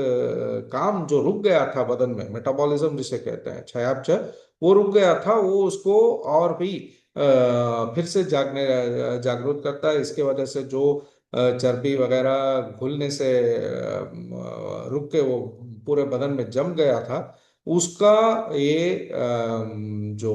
काम जो रुक गया था बदन में, मेटाबॉलिज्म जिसे कहते हैं, चयापचय, वो रुक गया था, वो उसको और भी फिर से जागरूक करता है। इसके वजह से जो चर्बी वगैरह घुलने से रुक के वो पूरे बदन में जम गया था, उसका ये जो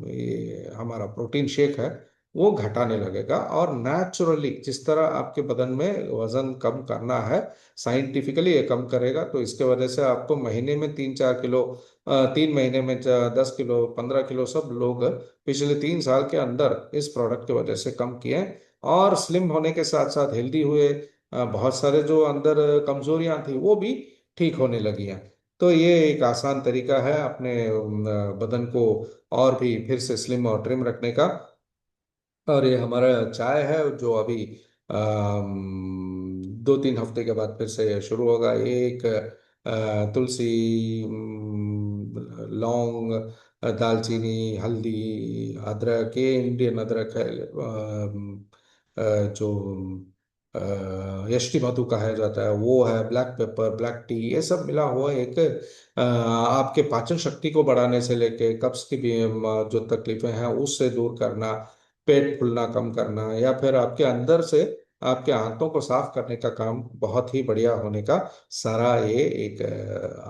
ये हमारा प्रोटीन शेक है वो घटाने लगेगा। और नेचुरली जिस तरह आपके बदन में वजन कम करना है, साइंटिफिकली ये कम करेगा। तो इसके वजह से आपको महीने में 3-4 किलो, 3 महीने में 10 किलो, 15 किलो सब लोग पिछले 3 साल के अंदर इस प्रोडक्ट की वजह से कम किए। और स्लिम होने के साथ साथ हेल्दी हुए। बहुत सारे जो अंदर कमजोरियां थी वो भी ठीक होने लगी हैं। तो ये एक आसान तरीका है अपने बदन को और भी फिर से स्लिम और ट्रिम रखने का। और ये हमारा चाय है जो अभी 2-3 हफ्ते के बाद फिर से शुरू होगा। ये एक तुलसी, लौंग, दालचीनी, हल्दी, अदरक, ये इंडियन अदरक है, जो यष्टि मधु कहा जाता है वो है, ब्लैक पेपर, ब्लैक टी, ये सब मिला हुआ एक आपके पाचन शक्ति को बढ़ाने से लेके कब्ज की भी जो तकलीफें हैं उससे दूर करना, पेट फूलना कम करना, या फिर आपके अंदर से आपके आंतों को साफ करने का काम बहुत ही बढ़िया होने का सारा ये एक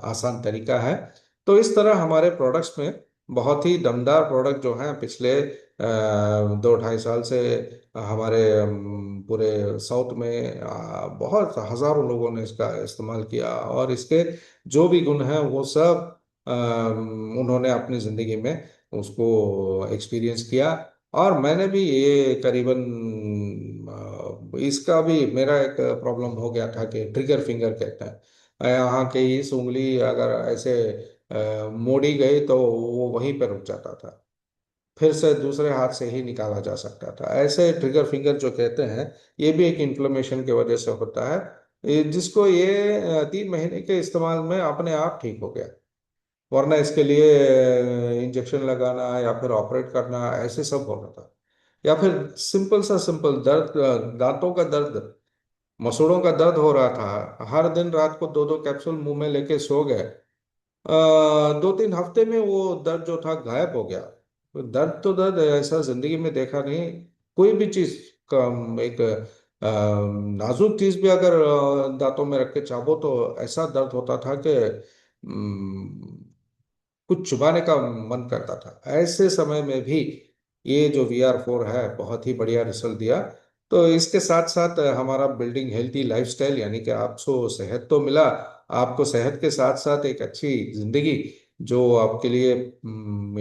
आसान तरीका है। तो इस तरह हमारे प्रोडक्ट्स में बहुत ही दमदार प्रोडक्ट जो हैं पिछले 2-2.5 साल से हमारे पूरे साउथ में बहुत हजारों लोगों ने इसका इस्तेमाल किया। और इसके जो भी गुण हैं वो सब उन्होंने अपनी जिंदगी में उसको एक्सपीरियंस किया। और मैंने भी ये करीबन इसका भी मेरा एक प्रॉब्लम हो गया था कि ट्रिगर फिंगर कहते हैं, यहाँ की इस उंगली अगर ऐसे मोड़ी गई तो वो वहीं पर रुक जाता था, फिर से दूसरे हाथ से ही निकाला जा सकता था। ऐसे ट्रिगर फिंगर जो कहते हैं, ये भी एक इन्फ्लेमेशन की वजह से होता है, जिसको ये 3 महीने के इस्तेमाल में अपने आप ठीक हो गया। वरना इसके लिए इंजेक्शन लगाना या फिर ऑपरेट करना ऐसे सब होना था। या फिर सिंपल दर्द, दांतों का दर्द, मसूड़ों का दर्द हो रहा था, हर दिन रात को 2-2 कैप्सूल मुंह में लेके सो गए, 2-3 हफ्ते में वो दर्द जो था गायब हो गया। तो दर्द तो दर्द है, ऐसा जिंदगी में देखा नहीं। कोई भी चीज का एक नाजुक चीज भी अगर दांतों में रख के चाबो तो ऐसा दर्द होता था कि कुछ चुबाने का मन करता था। ऐसे समय में भी ये जो VR4 है बहुत ही बढ़िया रिजल्ट दिया। तो इसके साथ साथ हमारा बिल्डिंग हेल्थी लाइफस्टाइल, यानी कि आपको सेहत तो मिला, आपको सेहत के साथ साथ एक अच्छी जिंदगी जो आपके लिए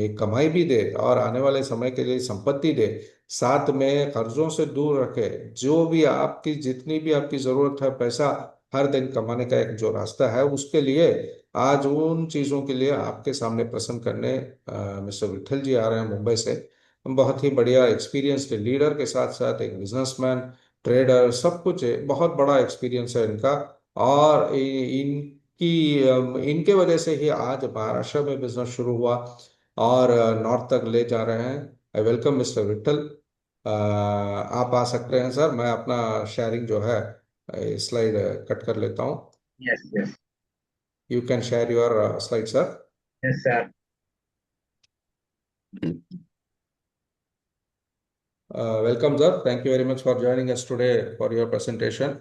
एक कमाई भी दे और आने वाले समय के लिए संपत्ति दे, साथ में कर्जों से दूर रखे, जो भी आपकी जितनी भी आपकी जरूरत है पैसा हर दिन कमाने का एक जो रास्ता है, उसके लिए आज उन चीज़ों के लिए आपके सामने प्रसन्न करने मिस्टर विट्ठल जी आ रहे हैं मुंबई से। बहुत ही बढ़िया एक्सपीरियंस्ड लीडर के साथ साथ एक बिजनेसमैन, ट्रेडर, सब कुछ है, बहुत बड़ा एक्सपीरियंस है इनका। और इनके वजह से ही आज महाराष्ट्र में बिजनेस शुरू हुआ और नॉर्थ तक ले जा रहे हैं। I welcome mister Vitthal. आप आ सकते हैं सर, मैं अपना शेयरिंग जो है स्लाइड कट कर लेता हूँ। Yes, yes, you can share your slide sir. yes, sir. Welcome sir, thank you very much for joining us today for your presentation.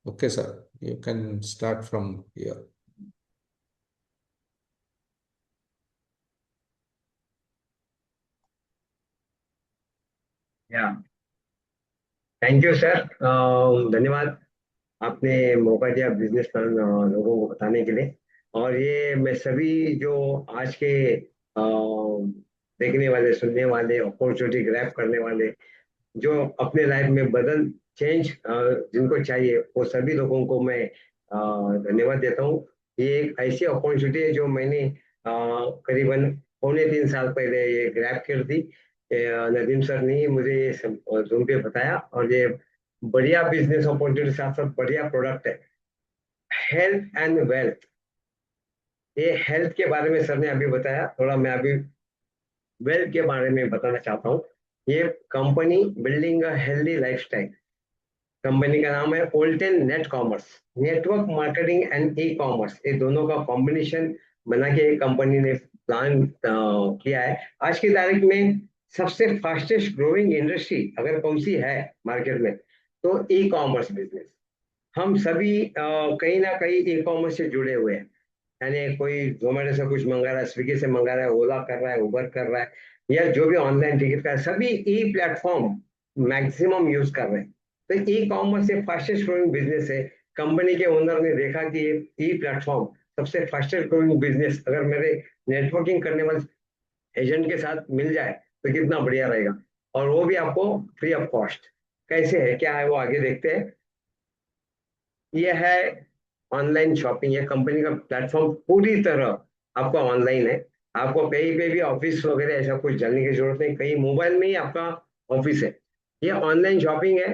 Okay sir, you can start from here. Yeah. Thank you sir, धन्यवाद। आपने मौका दिया business plan लोगों को बताने के लिए। और ये मैं सभी जो आज के देखने वाले, सुनने वाले, अपॉर्चुनिटी ग्रैब करने वाले, जो अपने लाइफ में बदल चेंज जिनको चाहिए, वो सभी लोगों को मैं धन्यवाद देता हूँ। ये एक ऐसी अपॉर्चुनिटी है जो मैंने करीबन 3.25 साल पहले ये ग्रैब कर दी। नदीम सर ने मुझे ये जूम पे बताया, और ये बढ़िया बिजनेस अपॉर्चुनिटी के साथ साथ बढ़िया प्रोडक्ट है। हेल्थ एंड वेल्थ, ये हेल्थ के बारे में सर ने अभी बताया, थोड़ा मैं अभी वेल्थ के बारे में बताना चाहता हूँ। ये company building a healthy lifestyle, company का नाम है ओल्टेन net commerce. Network marketing and e commerce, ये दोनों का कॉम्बिनेशन बना के कंपनी ने प्लान किया है। आज की तारीख में सबसे फास्टेस्ट ग्रोइंग इंडस्ट्री अगर कौन सी है मार्केट में, तो ई कॉमर्स बिजनेस। हम सभी कहीं ना कहीं ई कॉमर्स से जुड़े हुए हैं। यानी कोई जोमेटो से कुछ मंगा रहा है, स्विगी से मंगा रहा है, ओला कर रहा है, उबर कर रहा है, या जो भी ऑनलाइन टिकट का है, सभी ई प्लेटफॉर्म मैक्सिमम यूज कर रहे हैं। तो ई कॉमर्स एक फास्टेस्ट ग्रोइंग बिजनेस है। कंपनी के ओनर ने देखा कि ये ई प्लेटफॉर्म सबसे फास्टेस्ट ग्रोइंग बिजनेस अगर मेरे नेटवर्किंग करने वाले एजेंट के साथ मिल जाए तो कितना बढ़िया रहेगा, और वो भी आपको फ्री ऑफ कॉस्ट। कैसे है, क्या है, वो आगे देखते हैं। ये है ऑनलाइन शॉपिंग, ये कंपनी का प्लेटफॉर्म पूरी तरह आपका ऑनलाइन है। आपको कहीं पे भी ऑफिस वगैरह ऐसा कुछ जाने की जरूरत नहीं, कहीं मोबाइल में ही आपका ऑफिस है। ये ऑनलाइन शॉपिंग है,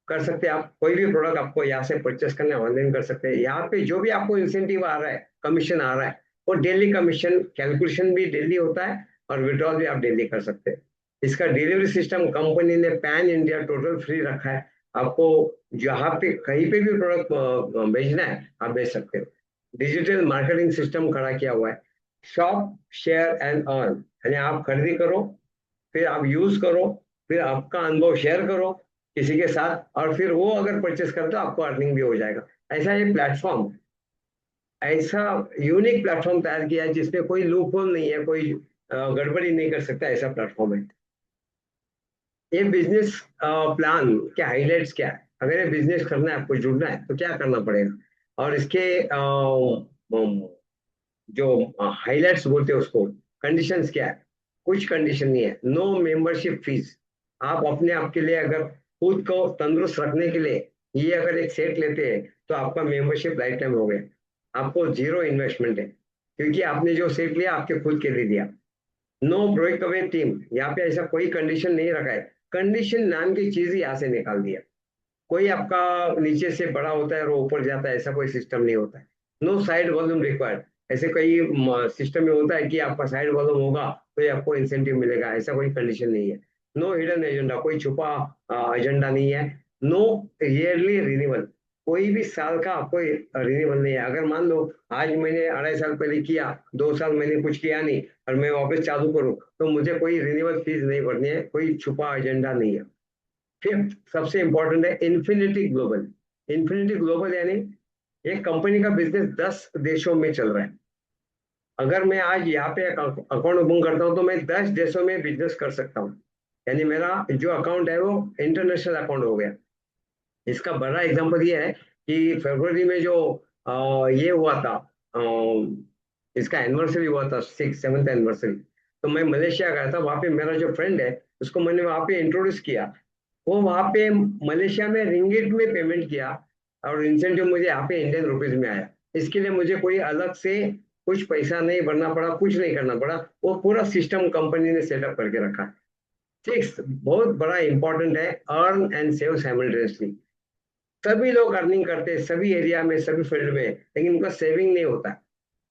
कर सकते हैं आप। कोई भी प्रोडक्ट आपको यहाँ से परचेस करना है, ऑनलाइन कर सकते हैं। यहाँ पे जो भी आपको इंसेंटिव आ रहा है, कमीशन आ रहा है, वो डेली कमीशन कैलकुलेशन भी डेली होता है, और विड्रॉल भी आप डेली कर सकते हैं। इसका डिलीवरी सिस्टम कंपनी ने पैन इंडिया टोटल फ्री रखा है। आपको जहाँ पे कहीं पे भी प्रोडक्ट भेजना है, आप भेज सकते हो। डिजिटल मार्केटिंग सिस्टम खड़ा किया हुआ है। शॉप, शेयर एंड अर्न, यानी आप खरीदी करो, फिर आप यूज करो, फिर आपका अनुभव शेयर करो किसी के साथ, और फिर वो अगर परचेस करते हो आपको अर्निंग भी हो जाएगा। ऐसा ये प्लेटफॉर्म, ऐसा यूनिक प्लेटफॉर्म तैयार किया है जिसमें कोई लूप होल नहीं है, कोई गड़बड़ी नहीं कर सकता, ऐसा प्लेटफॉर्म है। ये बिजनेस प्लान क्या हाइलाइट्स क्या है, अगर ये बिजनेस करना है, आपको जुड़ना है, तो क्या करना पड़ेगा, और इसके जो हाइलाइट्स बोलते हैं उसको, कंडीशंस क्या है। कुछ कंडीशन नहीं है। No membership fees. आप अपने आप के लिए अगर खुद को तंदुरुस्त रखने के लिए ये अगर एक सेट लेते हैं, तो आपका मेंबरशिप लाइफ टाइम हो गया। आपको जीरो इन्वेस्टमेंट है, क्योंकि आपने जो सेट लिया आपके खुद के लिए दिया। नो ब्रेक अवे टीम, यहाँ पे ऐसा कोई कंडीशन नहीं रखा है। कंडीशन नाम की चीज ही यहाँ से निकाल दिया। कोई आपका नीचे से बड़ा होता है और वो ऊपर जाता है, ऐसा कोई सिस्टम नहीं होता है। नो साइड वॉल्यूम रिक्वायर्ड, ऐसे कई सिस्टम में होता है कि आपका साइड वॉल्यूम होगा तो ये आपको इंसेंटिव मिलेगा, ऐसा कोई कंडीशन नहीं है। नो हिडन एजेंडा, कोई छुपा एजेंडा नहीं है। नो ईयरली रिन्यूअल, कोई भी साल का कोई रिन्यूअल नहीं है। अगर मान लो आज मैंने 2.5 साल पहले किया, 2 साल मैंने कुछ किया नहीं, और मैं वापस चालू करूँ, तो मुझे कोई रिन्यूअल फीस नहीं भरनी है, कोई छुपा एजेंडा नहीं है। फिफ्थ सबसे इंपॉर्टेंट है इन्फिनिटी ग्लोबल। इन्फिनिटी ग्लोबल यानी एक कंपनी का बिजनेस 10 देशों में चल रहा है। अगर मैं आज यहाँ पे अकाउंट ओपन करता हूँ, तो मैं 10 देशों में बिजनेस कर सकता हूँ। यानी मेरा जो अकाउंट है वो इंटरनेशनल अकाउंट हो गया। इसका बड़ा एग्जांपल ये है कि फरवरी में जो ये हुआ था, इसका एनिवर्सरी हुआ था, 7th एनिवर्सरी। तो मैं मलेशिया गया था, वहाँ पे मेरा जो फ्रेंड है उसको मैंने वहाँ पे इंट्रोड्यूस किया वो वहां पे मलेशिया में रिंगिट में पेमेंट किया और इंसेंटिव मुझे यहाँ पे इंडियन रुपीज में आया। इसके लिए मुझे कोई अलग से कुछ पैसा नहीं भरना पड़ा, कुछ नहीं करना पड़ा, वो पूरा सिस्टम कंपनी ने सेटअप करके रखा है। सिक्स बहुत बड़ा इंपॉर्टेंट है, अर्न एंड सेव साइमल्टेनियसली। सभी लोग अर्निंग करते हैं सभी एरिया में, सभी फील्ड में, लेकिन उनका सेविंग नहीं होता।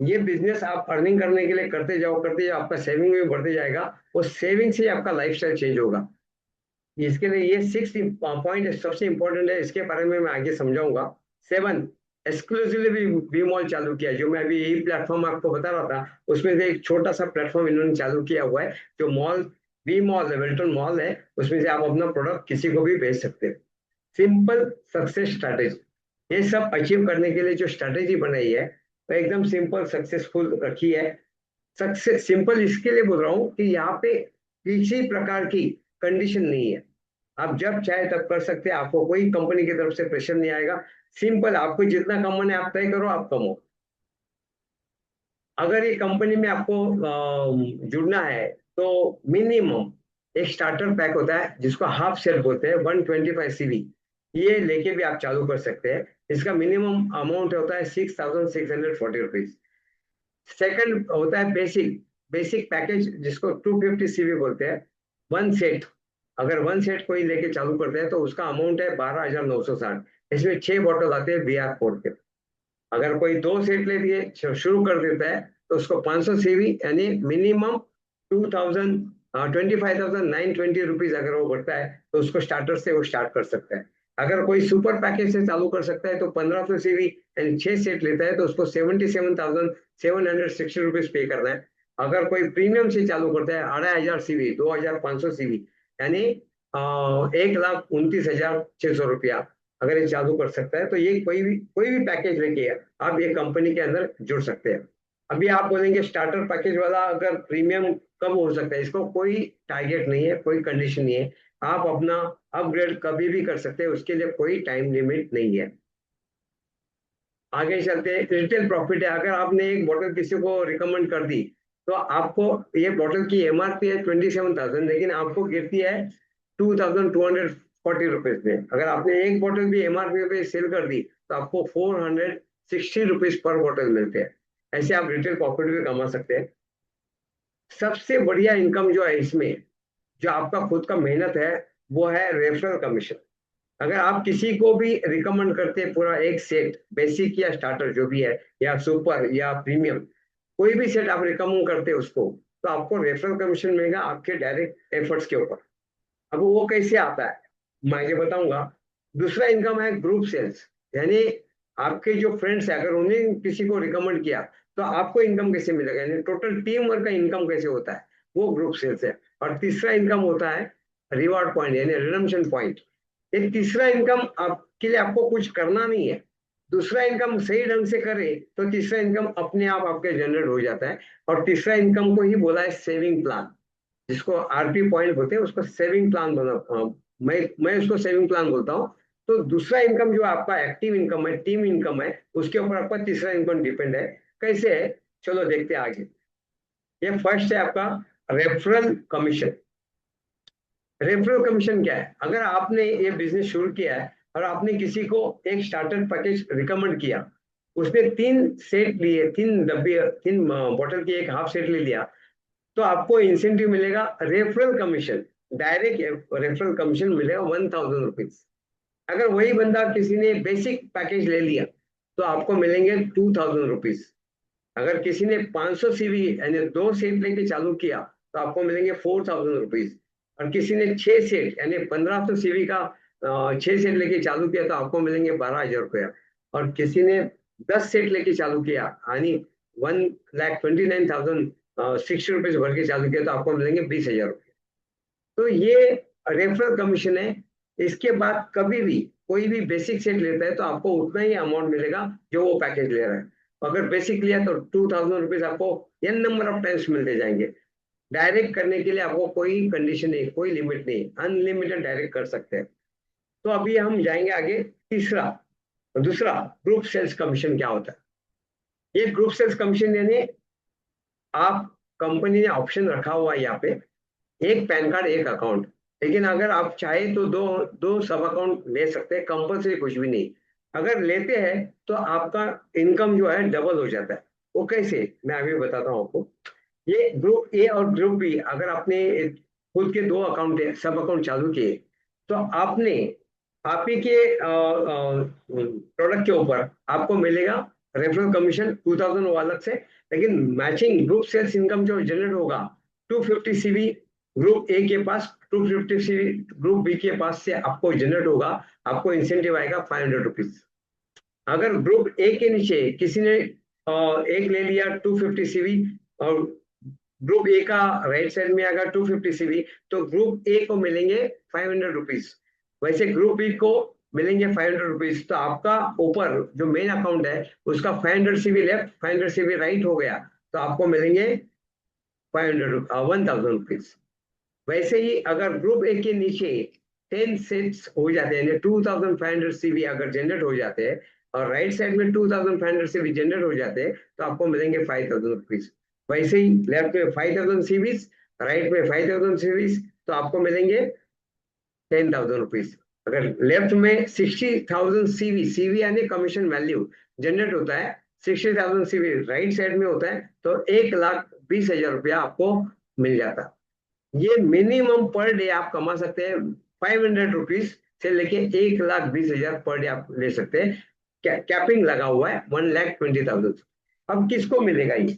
ये बिजनेस आप अर्निंग करने के लिए करते जाओ, आपका सेविंग भी बढ़ते जाएगा। वो सेविंग से आपका लाइफस्टाइल चेंज होगा। इसके लिए ये सिक्स पॉइंट सबसे इंपॉर्टेंट है, इसके बारे में मैं आगे समझाऊंगा। सेवन, एक्सक्लूसिवली वी मॉल चालू किया, जो मैं अभी यही प्लेटफॉर्म आपको बता रहा था, उसमें से एक छोटा सा प्लेटफॉर्म इन्होंने चालू किया हुआ है, जो मॉल वी मॉल है, वेल्टन मॉल है, उसमें से आप अपना प्रोडक्ट किसी को भी भेज सकते हो। सिंपल सक्सेस स्ट्रैटेजी, ये सब अचीव करने के लिए जो स्ट्रैटेजी बनाई है वो एकदम सिंपल सक्सेसफुल रखी है। सक्सेस सिंपल इसके लिए बोल रहा हूँ कि यहाँ पे किसी प्रकार की कंडीशन नहीं है, आप जब चाहे तब कर सकते हैं, आपको कोई कंपनी की तरफ से प्रेशर नहीं आएगा। सिंपल, आपको जितना कमाना है आप तय करो, आप कमाओ। अगर ये कंपनी में आपको जुड़ना है तो मिनिमम एक स्टार्टर पैक होता है जिसको हाफ शेयर बोलते हैं, 125 सीवी, ये लेके भी आप चालू कर सकते हैं। इसका मिनिमम अमाउंट होता है 6,640 रुपीज। सेकंड होता है बेसिक बेसिक पैकेज, जिसको 250 सीवी बोलते हैं, वन सेट। अगर वन सेट कोई लेके चालू करते हैं तो उसका अमाउंट है 12,960। इसमें 6 बॉटल आते हैं BR कोड के। अगर कोई 2 सेट ले लिए शुरू कर देता है तो उसको 500 सीवी यानी मिनिमम 25,920 अगर वो बढ़ता है तो उसको स्टार्टर से वो स्टार्ट कर सकता है। अगर कोई सुपर पैकेज से चालू कर सकता है तो 1500 सीवी यानी 6 सेट लेता है तो उसको 77,760 रुपीज पे करना है। अगर कोई प्रीमियम से चालू करता है 2,500 सीवी, 2,500 सीवी यानी 1,29,600 रुपया, अगर ये चालू कर सकता है तो ये कोई भी पैकेज लेके आप ये कंपनी के अंदर जुड़ सकते हैं। अभी आप बोलेंगे स्टार्टर पैकेज वाला अगर प्रीमियम कब हो सकता है, इसको कोई टारगेट नहीं है, कोई कंडीशन नहीं है, आप अपना अपग्रेड कभी भी कर सकते हैं, उसके लिए कोई टाइम लिमिट नहीं है। आगे चलते हैं, रिटेल प्रॉफिट है। अगर आपने एक बोतल किसी को रिकमेंड कर दी तो आपको ये बोतल की MRP है 27,000, लेकिन आपको गिरती है 2,240 रुपीज में। अगर आपने एक बोतल भी MRP पे सेल कर दी तो आपको 460 रुपीज पर बोतल मिलते हैं। ऐसे आप रिटेल प्रॉफिट भी कमा सकते हैं। सबसे बढ़िया इनकम जो है इसमें, जो आपका खुद का मेहनत है, वो है रेफरल कमीशन। अगर आप किसी को भी रिकमेंड करते हैं पूरा एक सेट, बेसिक या स्टार्टर जो भी है, या सुपर या प्रीमियम, कोई भी सेट आप रिकमेंड करते हैं उसको, तो आपको रेफरल कमीशन मिलेगा आपके डायरेक्ट एफर्ट्स के ऊपर। अब वो कैसे आता है मैं ये बताऊंगा। दूसरा इनकम है ग्रुप सेल्स, यानी आपके जो फ्रेंड्स है अगर उन्हें किसी को रिकमेंड किया तो आपको इनकम कैसे मिलेगा, यानी टोटल टीम वर्क का इनकम कैसे होता है, वो ग्रुप सेल्स है। और तीसरा इनकम होता है रिवॉर्ड पॉइंट यानी रिडम्पशन पॉइंट। ये तीसरा इनकम आपके लिए आपको कुछ करना नहीं है, दूसरा इनकम सही ढंग से करे तो तीसरा इनकम अपने आप आपके जनरेट हो जाता है। और तीसरा इनकम को ही बोला है सेविंग प्लान, जिसको RP पॉइंट बोलते हैं, उसको सेविंग प्लान बना, मैं उसको सेविंग प्लान बोलता हूँ। तो दूसरा इनकम जो आपका एक्टिव इनकम है, टीम इनकम है, उसके ऊपर आपका तीसरा इनकम डिपेंड है। कैसे है, चलो देखते हैं आगे। ये फर्स्ट है आपका रेफरल कमीशन। रेफरल कमीशन क्या है, अगर आपने ये बिजनेस शुरू किया है और आपने किसी को एक स्टार्टर पैकेज रिकमेंड किया, उसने 3 सेट लिए, 3 डब्बे, 3 बॉटल की एक हाफ सेट ले लिया, तो आपको इंसेंटिव मिलेगा referral commission, direct referral commission मिलेगा 1,000 रुपीज। अगर वही बंदा किसी ने बेसिक पैकेज ले लिया तो आपको मिलेंगे 2,000 रुपीज। अगर किसी ने 500 सीवी यानी 2 सेट लेके चालू किया तो आपको मिलेंगे 4,000 रुपीज। और किसी ने 6 सेट यानी 1,500 सीवी का 6 सेट लेके चालू किया तो आपको मिलेंगे 12,000 रुपया। और किसी ने 10 सेट लेके चालू किया यानी 1,29,060 रुपीज भर के चालू किया तो आपको मिलेंगे 20,000 रुपये। तो ये रेफरल कमीशन है। इसके बाद कभी भी कोई भी बेसिक सेट लेता है तो आपको उतना ही अमाउंट मिलेगा जो वो पैकेज ले रहा है। अगर बेसिक लिया तो 2,000 रुपीज आपको n नंबर ऑफ टाइम्स मिलते जाएंगे। डायरेक्ट करने के लिए आपको कोई कंडीशन नहीं, कोई लिमिट नहीं, अनलिमिटेड डायरेक्ट कर सकते हैं। तो अभी हम जाएंगे आगे। दूसरा ग्रुप सेल्स कमीशन क्या होता है। ये ग्रुप सेल्स कमीशन यानी आप कंपनी ने ऑप्शन रखा हुआ है यहाँ पे, एक पैन कार्ड एक अकाउंट, लेकिन अगर आप चाहे तो दो दो सब अकाउंट ले सकते हैं, कंपल्सरी कुछ भी नहीं। अगर लेते हैं तो आपका इनकम जो है डबल हो जाता है। वो कैसे, मैं अभी बताता हूँ आपको। ये ग्रुप ए और ग्रुप बी, अगर आपने खुद के दो अकाउंट सब अकाउंट चालू किए, तो आपने आप ही के प्रोडक्ट के ऊपर आपको मिलेगा रेफरल कमीशन 2000 वो अलग से। लेकिन मैचिंग ग्रुप सेल्स इनकम जो जनरेट होगा 250 सीवी ग्रुप ए के पास, 250 सीवी ग्रुप बी के पास से आपको जनरेट होगा। आपको इंसेंटिव आएगा 500 रुपीज। अगर ग्रुप ए के नीचे किसी ने एक ले लिया 250 सीवी, और ग्रुप ए का राइट साइड में अगर 250 सीवी, तो ग्रुप ए को मिलेंगे 500 रुपीज। वैसे ग्रुप बी को मिलेंगे 500 रुपीज। तो आपका ऊपर जो मेन अकाउंट है उसका 500 सीवी लेफ्ट 500 सीवी राइट हो गया, तो आपको मिलेंगे 1000 रुपीज। वैसे ही अगर ग्रुप ए के नीचे 10 सेट्स हो जाते हैं, 2500 सीवी अगर जनरेट हो जाते हैं, और राइट साइड में 2500 सीवी जनरेट हो जाते हैं, तो आपको मिलेंगे 5000 रुपीज। वैसे ही लेफ्ट में 5000 सीवीज, राइट में 5000 सीवीज, तो आपको मिलेंगे 10,000 रुपीज। अगर लेफ्ट में 60,000 सीवी, सीवी यानी कमीशन वैल्यू जनरेट होता है, 60,000 सीवी राइट साइड में होता है, तो 1,20,000 रुपया आपको मिल जाता है। ये मिनिमम पर डे आप कमा सकते हैं 500 रुपीज से लेके 1,20,000 पर डे आप ले सकते हैं। कैपिंग लगा हुआ है 1,20,000। अब किसको मिलेगा ये?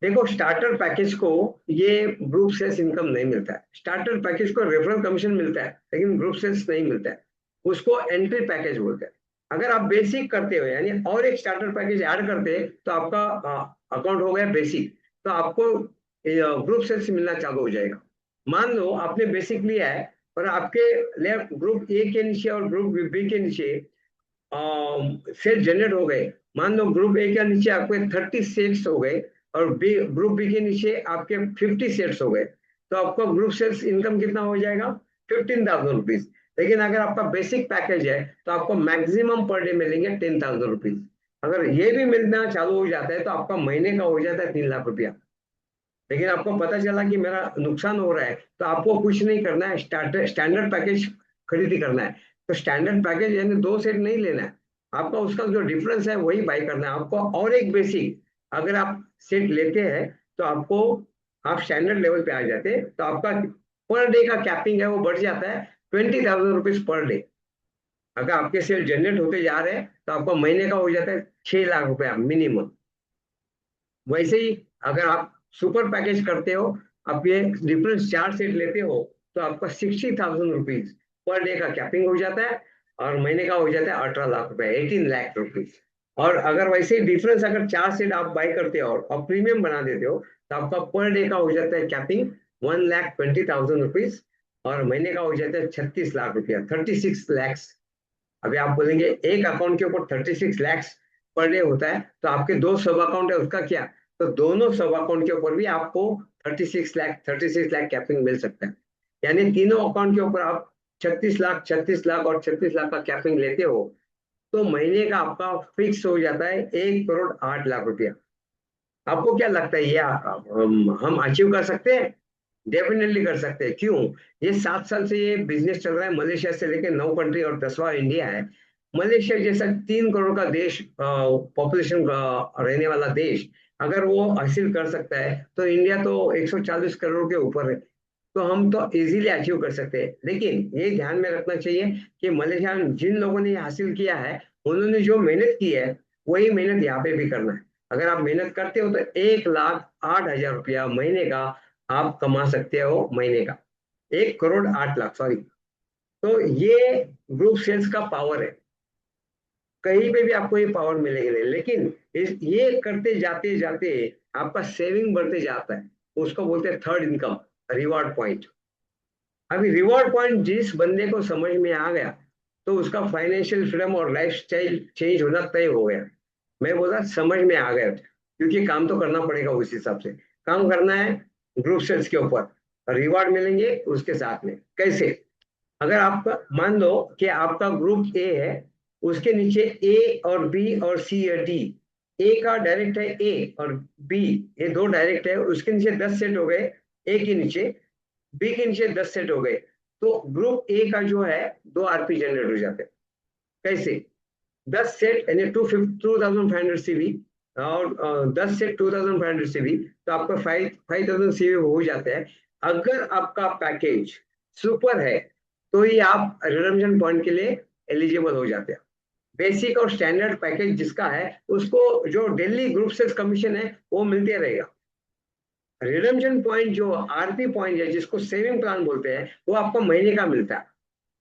देखो, स्टार्टर पैकेज को ये ग्रुप सेल्स इनकम नहीं मिलता है। स्टार्टर पैकेज को रेफरल कमीशन मिलता है, लेकिन ग्रुप सेल्स नहीं मिलता है। उसको एंट्री पैकेज बोलते हैं। अगर आप बेसिक करते हो, यानी और एक स्टार्टर पैकेज ऐड करते हैं, तो आपका अकाउंट हो गया बेसिक, तो आपको ग्रुप सेल्स मिलना चालू हो जाएगा। मान लो आपने बेसिक लिया है, और आपके लेफ्ट ग्रुप ए के नीचे और ग्रुप बी के नीचे सेल जनरेट हो गए। मान लो ग्रुप ए के नीचे आपके 30 सेल्स हो गए, और ग्रुप बी के नीचे आपके 50 सेल्स हो गए, तो आपका ग्रुप सेल्स इनकम कितना हो जाएगा? 15,000 रुपीज। लेकिन अगर आपका बेसिक पैकेज है, तो आपको मैक्सिमम पर डे मिलेंगे 10,000 रुपीज। अगर ये भी मिलना चालू हो जाता है, तो आपका महीने का हो जाता है 3 लाख रुपया। लेकिन आपको पता चला कि मेरा नुकसान हो रहा है, तो आपको कुछ नहीं करना है, स्टैंडर्ड पैकेज खरीदी करना है। तो स्टैंडर्ड पैकेज यानी 2 सेट नहीं लेना है आपका, उसका जो डिफरेंस है वही बाई करना है आपको। और एक बेसिक अगर आप सेट लेते हैं, तो आपको आप स्टैंडर्ड लेवल पे आ जाते हैं, तो आपका पर डे का कैपिंग है वो बढ़ जाता है 20,000 रुपीज पर डे। अगर आपके सेल जनरेट होते जा रहे हैं, तो आपका महीने का हो जाता है 6 लाख रुपया मिनिमम। वैसे ही अगर आप सुपर पैकेज करते हो, आप ये डिफरेंस 4 सेट लेते हो, तो आपका 60,000 रुपीज पर डे का कैपिंग हो जाता है, और महीने का हो जाता है 18 लाख रुपए, 18 लाख रुपीज। और अगर वैसे ही डिफरेंस अगर 4 सेट आप बाई करते हो और प्रीमियम बना देते हो, तो आपका पर डे का हो जाता है कैपिंग 1,20,000 रुपीज, और महीने का हो जाता है 36 लाख रुपया, 36 लैक्स। अभी आप बोलेंगे एक अकाउंट के ऊपर 36 लैक्स पर डे होता है, तो आपके दो सब अकाउंट है उसका क्या? तो दोनों सब अकाउंट के ऊपर भी आपको 36 लाख कैपिंग मिल सकता है। यानी तीनों अकाउंट के ऊपर आप 36 लाख और 36 लाख का कैपिंग लेते हो, तो महीने का आपका फिक्स हो जाता है 1,08,00,000 रुपया। आपको क्या लगता है, ये हम अचीव कर सकते हैं? डेफिनेटली कर सकते हैं। क्यों? ये 7 साल से ये बिजनेस चल रहा है, मलेशिया से लेकर 9 कंट्री और 10वां इंडिया है। मलेशिया जैसा 3 करोड़ का देश, पॉपुलेशन का रहने वाला देश, अगर वो हासिल कर सकता है, तो इंडिया तो 140 करोड़ के ऊपर है। तो हम तो इजीली अचीव कर सकते हैं। लेकिन ये ध्यान में रखना चाहिए कि मलेशिया में जिन लोगों ने हासिल किया है, उन्होंने जो मेहनत की है, वही मेहनत यहाँ पे भी करना है। अगर आप मेहनत करते हो, तो 1,08,000 रुपया महीने का आप कमा सकते हो, महीने का 1,08,00,000, सॉरी। तो ये ग्रुप सेल्स का पावर है, कहीं पे भी आपको ये पावर मिलेगी नहीं। लेकिन ये करते जाते जाते आपका सेविंग बढ़ते जाता है, उसको बोलते हैं थर्ड इनकम, रिवॉर्ड पॉइंट। अभी रिवॉर्ड पॉइंट जिस बंदे को समझ में आ गया, तो उसका फाइनेंशियल फ्रीडम और लाइफ स्टाइल चेंज होना तय हो गया। मैं बोला समझ में आ गया, क्योंकि काम तो करना पड़ेगा, उस हिसाब से काम करना है। ग्रुप सेल्स के ऊपर रिवॉर्ड मिलेंगे उसके साथ में। कैसे? अगर आपका मान लो कि आपका ग्रुप ए है, उसके नीचे ए और बी और सी और डी। ए का डायरेक्ट है ए, और बी ये दो डायरेक्ट है, उसके नीचे 10 सेट हो गए। ए के नीचे, बी के नीचे 10 सेट हो गए। तो ग्रुप ए का जो है 2 आरपी जनरेट हो जाते हैं। कैसे? 10 सेट यानी 2500 सीवी और 10 सेट 2500 सीवी, तो आपका 5000 सीवी हो जाता है। अगर आपका पैकेज सुपर है तो ही आप रिडम्पशन पॉइंट के लिए एलिजिबल हो जाते हैं। बेसिक और स्टैंडर्ड पैकेज जिसका है उसको जो डेली ग्रुप सेल्स कमीशन है वो मिलते रहेगा। रिडम्पशन पॉइंट जो आरपी पॉइंट है जिसको सेविंग प्लान बोलते हैं वो आपको महीने का मिलता है।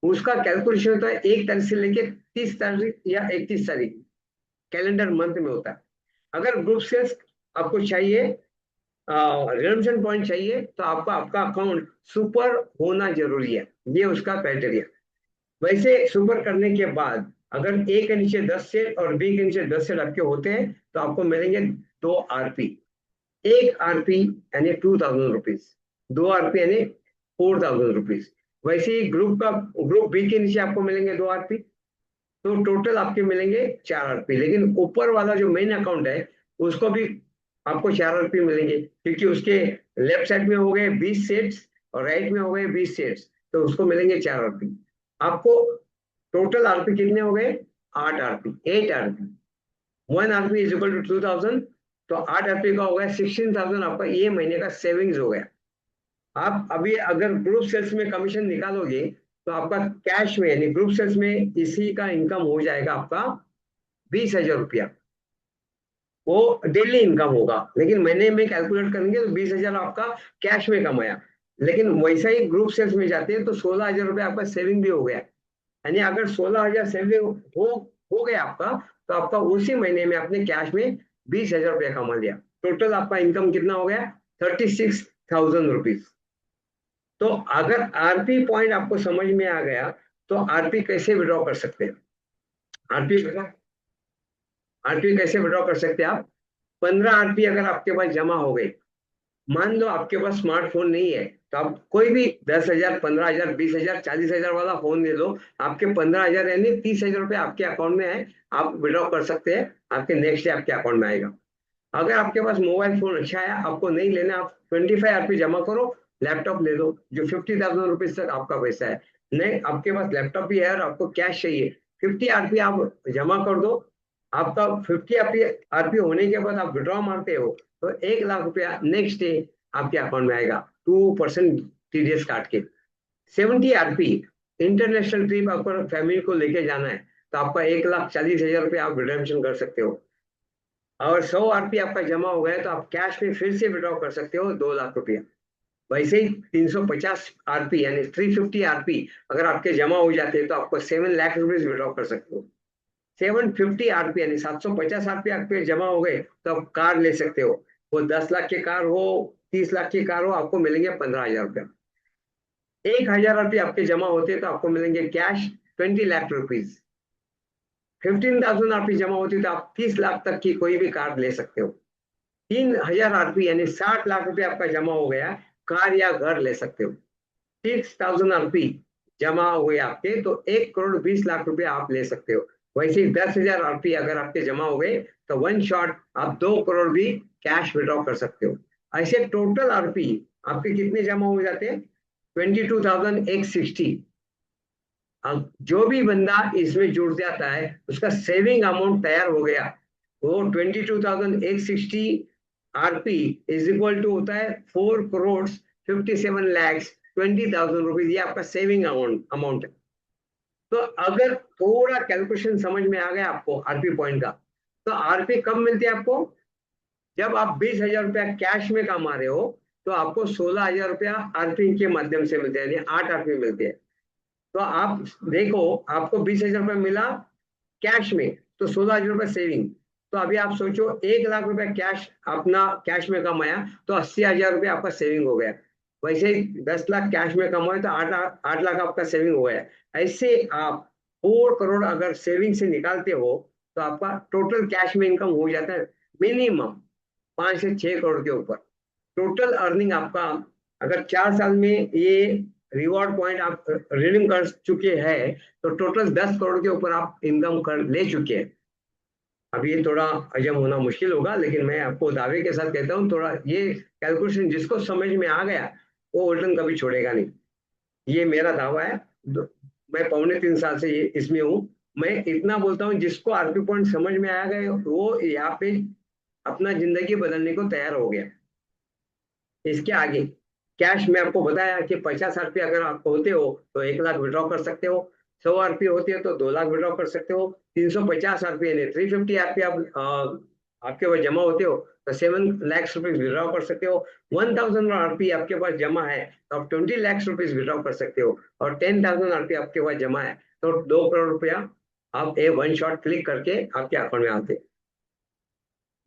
उसका कैलकुलेशन होता है 1 तारीख से लेके 30 तारीख या 31 तारीख कैलेंडर मंथ में होता है। अगर ग्रुप सेल्स आपको चाहिए, रिडम्पशन पॉइंट चाहिए, तो आपका अकाउंट सुपर होना जरूरी है, ये उसका क्राइटेरिया। वैसे सुपर करने के बाद अगर ए के नीचे 10 सेट और बी के नीचे 10 सेट आपके होते हैं तो आपको मिलेंगे 2 आरपी। 1 आरपी यानी 2000 रुपीज, 2 आरपी यानी 4000 रुपीज। वैसे ही ग्रुप बी के नीचे आपको मिलेंगे 2 आरपी, तो टोटल आपके मिलेंगे 4 आरपी। लेकिन ऊपर वाला जो मेन अकाउंट है उसको भी आपको 4 आरपी मिलेंगे, क्योंकि उसके लेफ्ट साइड में हो गए 20 सेट्स और राइट में हो गए 20 सेट्स, तो उसको मिलेंगे 4 आरपी। आपको टोटल आरपी कितने हो गए? 8 RP, 8 RP. 1 RP is equal to 2000, तो 8 आरपी का हो गया 16,000, आपका ये महीने का सेविंग्स हो गया। आप अभी अगर ग्रुप सेल्स में कमीशन निकालोगे तो आपका कैश में यानी ग्रुप सेल्स में इसी का इनकम हो जाएगा आपका 20,000 रुपया। वो डेली इनकम होगा, लेकिन महीने में कैलकुलेट करेंगे तो 20,000 आपका कैश में कमाया। लेकिन वैसा ही ग्रुप सेल्स में जाते हैं तो 16,000 रुपया आपका सेविंग भी हो गया। यानी अगर 16,000 सेविंग हो गया आपका, तो आपका उसी महीने में अपने कैश में 20,000 रुपया कमा लिया। टोटल आपका इनकम कितना हो गया? 36,000 रुपीज। तो अगर आरपी पॉइंट आपको समझ में आ गया तो आरपी कैसे विड्रॉ कर सकते हैं? आरपी कैसे विड्रॉ कर सकते हैं आप? 15 आरपी अगर आपके पास जमा हो गए, मान लो आपके पास स्मार्टफोन नहीं है, तो आप कोई भी 10,000, 15,000, 20,000, 40,000 वाला फोन ले लो, आपके 15,000 यानी 30,000 रुपये आपके अकाउंट में है, आप विड्रॉ कर सकते हैं, आपके नेक्स्ट डे आपके अकाउंट में आएगा। अगर आपके पास मोबाइल फोन अच्छा है, आपको नहीं लेना, आप 25 आरपी जमा करो, लैपटॉप ले लो जो 50,000 रुपीज तक आपका पैसा है। नहीं, आपके पास लैपटॉप भी है और आपको कैश चाहिए, 50 आरपी आप जमा कर दो। आपका 50 आरपी होने के बाद आप विड्रॉ मारते हो तो 1,00,000 रुपया नेक्स्ट डे आपके अकाउंट में आएगा 2% टीडीएस काट के। 70 आरपी इंटरनेशनल ट्रिप आपको फैमिली को लेके जाना है तो आपका 1,40,000 रुपया आप रिडेम्पशन कर सकते हो। और 100 आरपी आपका जमा हो गया तो आप कैश में फिर से विड्रॉ कर सकते हो 2,00,000 रुपया। वैसे ही 350 आरपी यानी 350 आरपी अगर आपके जमा हो जाते हैं तो आपको 7 लाख रुपीज विड्रॉ कर सकते हो। 750 आरपी यानी 750 आरपी आपके जमा हो गए तो आप कार ले सकते हो। वो 10 लाख की कार हो, 30 लाख की कार हो, आपको मिलेंगे 15,000 रुपया। 1,000 आरपी आपके जमा होते हैं तो आपको मिलेंगे कैश 20 लाख रुपीज। 15,000 आरपी जमा होती है तो आप 30 लाख तक की कोई भी कार ले सकते हो। 3,000 आरपी यानी 60 लाख रुपए आपका जमा हो गया, कार या घर ले सकते हो। 6,000 आरपी जमा हुए आपके तो 1,20,00,000 रुपए आप ले सकते हो। वैसे 10,000 आरपी अगर आपके जमा हो गए तो 1 शॉट आप 2 करोड़ भी कैश विड्रॉ कर सकते हो। ऐसे टोटल आरपी आपके कितने जमा हो जाते हैं? 22,160। अब जो भी बंदा इसमें जुड़ जाता है उसका सेविंग अमाउंट तैयार हो गया, वो 22,160 आरपी इज इक्वल टू होता है 4,57,20,000 रुपीज। ये आपका सेविंग अमाउंट है। तो अगर थोड़ा कैलकुलेशन समझ में आ गया आपको आरपी पॉइंट का, तो आरपी कब मिलती है आपको? जब आप 20,000 रुपया कैश में कमा रहे हो तो आपको 16,000 रुपया आरपी के माध्यम से मिलते हैं, यानी 8 आरपी मिलते हैं। तो आप देखो, आपको 20,000 रुपया मिला कैश में तो 16,000 रुपया सेविंग। तो अभी आप सोचो 1,00,000 रुपया कैश अपना कैश में कमाया तो 80,000 रुपया आपका सेविंग हो गया। वैसे ही 10 लाख कैश में कमाए तो 8 लाख आपका सेविंग हो गया। ऐसे आप 4 करोड़ अगर सेविंग से निकालते हो तो आपका टोटल कैश में इनकम हो जाता है मिनिमम 5 से 6 करोड़ के ऊपर। टोटल अर्निंग आपका अगर 4 साल में ये रिवॉर्ड पॉइंट आप रिडीम कर चुके हैं तो टोटल 10 करोड़ के ऊपर आप इनकम कर ले चुके हैं। अब ये थोड़ा हजम होना मुश्किल होगा, लेकिन मैं आपको दावे के साथ कहता हूँ, थोड़ा ये कैलकुलेशन जिसको समझ में आ गया वो उल्टन कभी छोड़ेगा नहीं। ये मेरा दावा है। मैं 3.25 साल से इसमें हूँ। मैं इतना बोलता हूँ, जिसको आरपी पॉइंट समझ में आ गए वो यहाँ पे अपना जिंदगी बदलने को तैयार हो गया। इसके आगे कैश में आपको बताया कि 50 आरपी अगर आप होते हो तो 1 लाख विड्रॉ कर सकते हो, 100 आरपी होती है तो 2 लाख विड्रॉ कर सकते हो, 350 आरपी यानी 350 आरपी आप आपके पास जमा होते हो तो 7 लाख रुपीज विड्रॉ कर सकते हो। 1000 आरपी आपके पास जमा है तो आप 20 लाख रुपीज विड्रॉ कर सकते हो, और 10,000 आरपी आपके पास जमा है तो 2 करोड़ रुपया आप वन शॉट क्लिक करके आपके अकाउंट में आते हैं।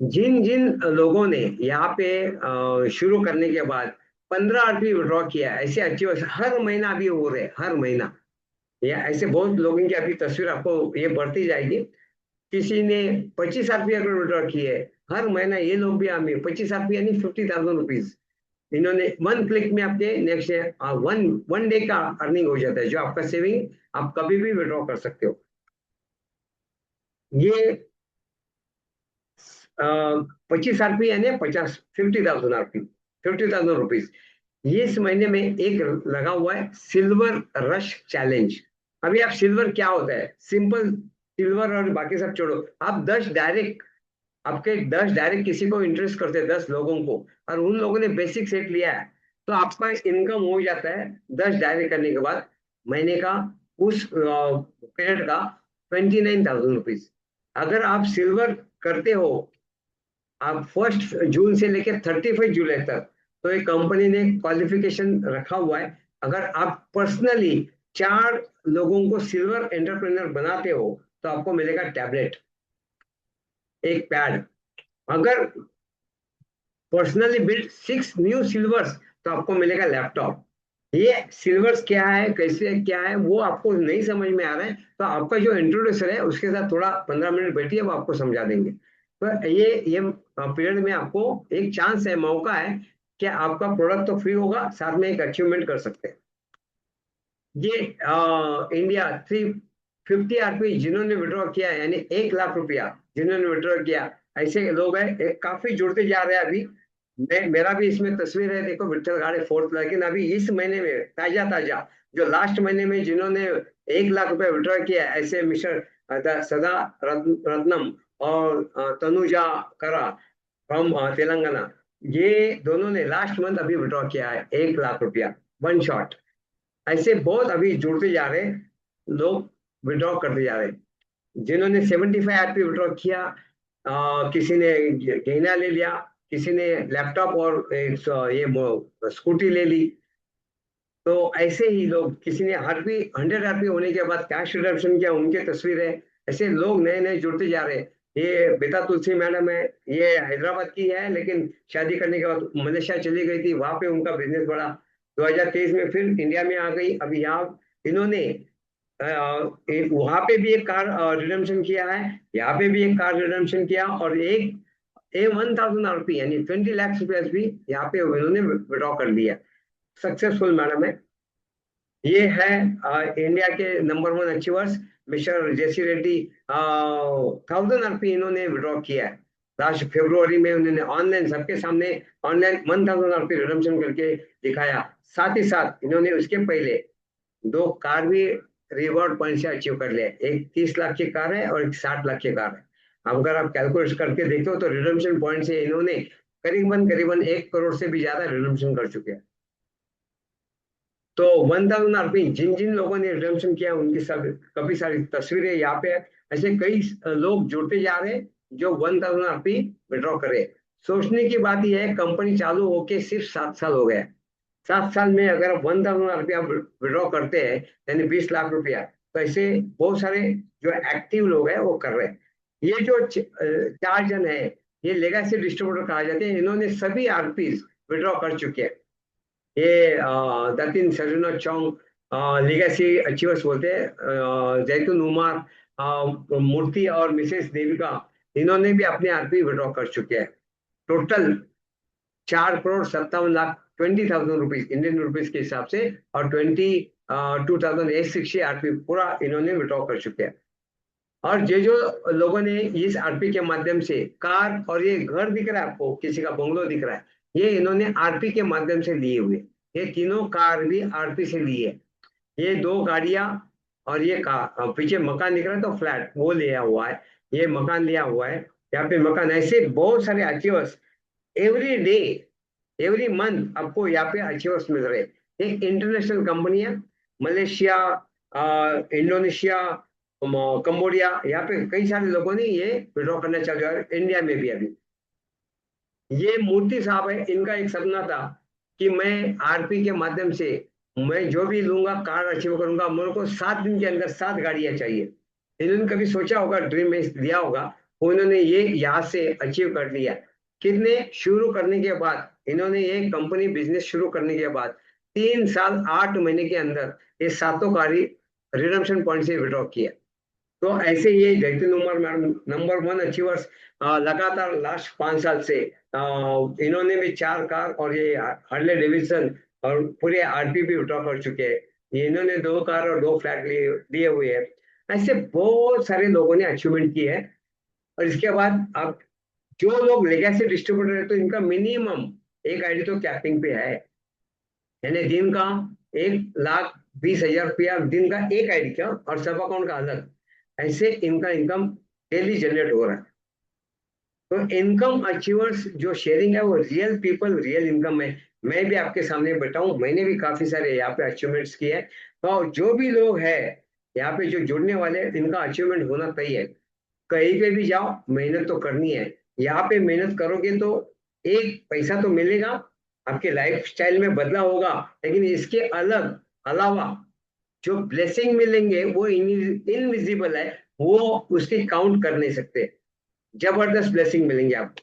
जिन जिन लोगों ने यहाँ पे शुरू करने के बाद 15 आरपी विड्रॉ किया, ऐसे अच्छे हर महीना अभी हो रहे, हर महीना या ऐसे बहुत लोगों की अभी तस्वीर आपको ये बढ़ती जाएगी। किसी ने 25 आरपी अगर विड्रॉ किए हर महीना, ये लोग भी हमें 25 आरपी यानी 50,000 रुपीज इन्होंने वन क्लिक में आपके नेक्स्ट वन डे का अर्निंग हो जाता है, जो आपका सेविंग आप कभी भी विड्रॉ कर सकते हो। ये 25 आरपी यानी 50,000 रुपीज इस महीने में एक लगा हुआ है सिल्वर रश चैलेंज। अभी आप सिल्वर क्या होता है, सिंपल सिल्वर और बाकी सब छोड़ो, आप 10 डायरेक्ट आपके 10 डायरेक्ट किसी को इंटरेस्ट करते हैं 10 लोगों को, और उन लोगों ने बेसिक सेट लिया है तो आपका इनकम हो जाता है 10 डायरेक्ट करने के बाद महीने का उस पीरियड का 29,000 रुपीज। अगर आप सिल्वर करते हो आप 1 जून से लेकर 31 जुलाई तक, तो एक कंपनी ने क्वालिफिकेशन रखा हुआ है, अगर आप पर्सनली 4 लोगों को सिल्वर एंटरप्रेन्योर बनाते हो तो आपको मिलेगा टैबलेट, एक पैड। अगर पर्सनली बिल्ड 6 न्यू सिल्वर्स तो आपको मिलेगा लैपटॉप। ये सिल्वर्स क्या है, कैसे क्या है, वो आपको नहीं समझ में आ रहा है तो आपका जो इंट्रोड्यूसर है उसके साथ थोड़ा 15 मिनट बैठिए, वो आपको समझा देंगे। तो ये पीरियड में आपको एक चांस है, मौका है कि आपका प्रोडक्ट तो फ्री होगा, साथ में एक अचीवमेंट कर सकते हैं। ये इंडिया 350 आरपी जिन्होंने विड्रॉ किया यानी 1 लाख रुपया जिन्होंने विड्रॉ किया, ऐसे लोग हैं काफी जुड़ते जा रहे हैं। अभी मेरा भी इसमें तस्वीर है, देखो विठल गाड़े 4th, लेकिन अभी इस महीने में ताजा ताजा जो लास्ट महीने में जिन्होंने 1 लाख रुपया विड्रॉ किया, ऐसे मिस्टर सदा रत्नम और तनुजा करा फ्रॉम तेलंगाना, ये दोनों ने लास्ट मंथ अभी विड्रॉ किया है 1 लाख रुपया वन शॉट। ऐसे बहुत अभी जुड़ते जा रहे हैं, लोग विड्रॉ करते जा रहे हैं। जिन्होंने 75 आरपी विड्रॉ किया, किसी ने गहना ले लिया, किसी ने लैपटॉप और ये स्कूटी ले ली, तो ऐसे ही लोग, किसी ने 100 आरपी होने के बाद कैश रिडम्पशन किया, उनके तस्वीर है। ऐसे लोग नए नए जुड़ते जा रहे हैं। ये बेता तुलसी मैडम है, ये हैदराबाद की है, लेकिन शादी करने के बाद मलेशिया चली गई थी, वहां पे उनका बिजनेस बढ़ा, 2023 में फिर इंडिया में आ गई। अभी यहाँ इन्होंने वहां पे भी एक कार रिडम्पशन किया है, यहाँ पे भी एक कार रिडम्पशन किया, और एक 1000 आरपी यानी 20 लाख रुपया भी यहाँ पे उन्होंने विड्रॉ कर लिया। सक्सेसफुल मैडम है। ये है इंडिया के नंबर 1 अचीवर्स मिस्टर जेसी रेड्डी, 1000 आरपी इन्होंने विड्रॉ किया है। लास्ट फरवरी में उन्होंने ऑनलाइन सबके सामने ऑनलाइन 1000 आरपी रिडम्पशन करके दिखाया। साथ ही साथ इन्होंने उसके पहले 2 कार भी रिवॉर्ड पॉइंट से अचीव कर लिया, एक 30 लाख की कार है और एक 60 लाख की कार है। अगर आप कैलकुलेट करके देखो तो रिडम्पशन पॉइंट से इन्होंने करीबन 1 करोड़ से भी ज्यादा रिडम्पशन कर चुके हैं। तो 1000 आरपी जिन जिन लोगों ने रिडम्पशन किया उनकी सब काफी सारी तस्वीरें यहाँ पे है। ऐसे कई लोग जुड़ते जा रहे हैं जो 1000 आरपी विड्रॉ करे। सोचने की बात यह है, कंपनी चालू होके सिर्फ 7 साल हो गए। 7 साल में अगर 1000 रुपया विड्रॉ करते हैं यानी 20 लाख रुपया, तो ऐसे बहुत सारे जो एक्टिव लोग हैं वो कर रहे हैं। ये जो 4 जन है, ये लेगासी डिस्ट्रीब्यूटर कहा जाते हैं, इन्होंने सभी आरपी विड्रॉ कर चुके हैं। ये दतिन सरीना चौंग लेगासी अचीवर्स बोलते हैं, जैतून उमर मूर्ति और मिसेस देविका, इन्होंने भी अपने आरपी विड्रॉ कर चुके हैं। टोटल 4,57,20,000 रुपीज इंडियन रुपीज के हिसाब से, और 22,860 आरपी पूरा इन्होंने विड्रॉ कर चुके हैं। और जो लोगों ने इस आरपी के माध्यम से कार, और ये घर दिख रहा है आपको, किसी का बंगलो दिख रहा है, ये इन्होंने आरपी के माध्यम से लिए हुए, ये तीनों कार भी आरपी से लिए। ये 2 गाड़ियां और ये पीछे मकान दिख रहा है तो फ्लैट वो लिया हुआ है, ये मकान लिया हुआ है, यहाँ पे मकान, ऐसे बहुत सारे achievers every day every month आपको यहाँ पे अचीवर्स मिल रहे हैं। एक इंटरनेशनल कंपनी है, मलेशिया, इंडोनेशिया, कंबोडिया, यहाँ पे कई सारे लोगों ने ये विड्रॉ करना चालू किया, इंडिया में भी अभी। ये मूर्ति साहब है, इनका एक सपना था कि मैं आरपी के माध्यम से मैं जो भी लूंगा कार अचीव करूंगा, मेरे को 7 दिन के अंदर 7 गाड़ियां चाहिए। इन्होंने कभी सोचा होगा, ड्रीम में दिया होगा, उन्होंने ये यहाँ से अचीव कर लिया। कितने शुरू करने के बाद, इन्होंने ये कंपनी बिजनेस शुरू करने के बाद 3 साल 8 महीने के अंदर ये 7 गाड़ी रिडम्पशन पॉइंट से विड्रॉ किया। तो ऐसे ये जैतून उमर नंबर 1 अचीवर्स लगातार लास्ट 5 साल से इन्होंने भी 4 कार और ये हार्ले डेविडसन और पूरे आरपी भी विड्रॉ कर चुके हैं। ये इन्होंने 2 कार और 2 फ्लैट लिए हुए हैं। ऐसे बहुत सारे लोगों ने अचीवमेंट की है। और इसके बाद आप जो लोग लेगेसी डिस्ट्रीब्यूटर है तो इनका मिनिमम एक आईडी तो कैपिंग पे है, यानी दिन का 1,20,000 रुपया दिन का एक आईडी का और सब अकाउंट का अलग, ऐसे इनका इनकम डेली जनरेट हो रहा है। तो इनकम अचीवर्स जो शेयरिंग है वो रियल पीपल रियल इनकम है। मैं भी आपके सामने बताऊं, मैंने भी काफी सारे यहाँ पे अचीवमेंट्स किए हैं। तो जो भी लोग है यहाँ पे जो जुड़ने वाले हैं, इनका अचीवमेंट होना तय है। कहीं पे भी जाओ मेहनत तो करनी है, यहाँ पे मेहनत करोगे तो एक पैसा तो मिलेगा, आपके लाइफ स्टाइल में बदलाव होगा, लेकिन इसके अलग अलावा जो ब्लेसिंग मिलेंगे वो इनविजिबल है, वो उसकी काउंट कर नहीं सकते। जबरदस्त ब्लेसिंग मिलेंगे आपको।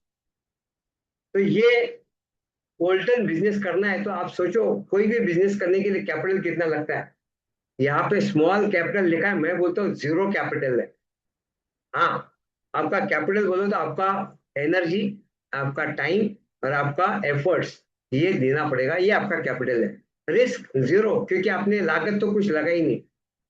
तो ये बोल्टन बिजनेस करना है तो आप सोचो, कोई भी बिजनेस करने के लिए कैपिटल कितना लगता है। यहाँ पे स्मॉल कैपिटल लिखा है, मैं बोलता हूँ 0 कैपिटल है। हाँ, आपका कैपिटल बोलो तो आपका एनर्जी, आपका टाइम और आपका एफर्ट्स ये देना पड़ेगा, ये आपका कैपिटल है। रिस्क 0, क्योंकि आपने लागत तो कुछ लगा ही नहीं।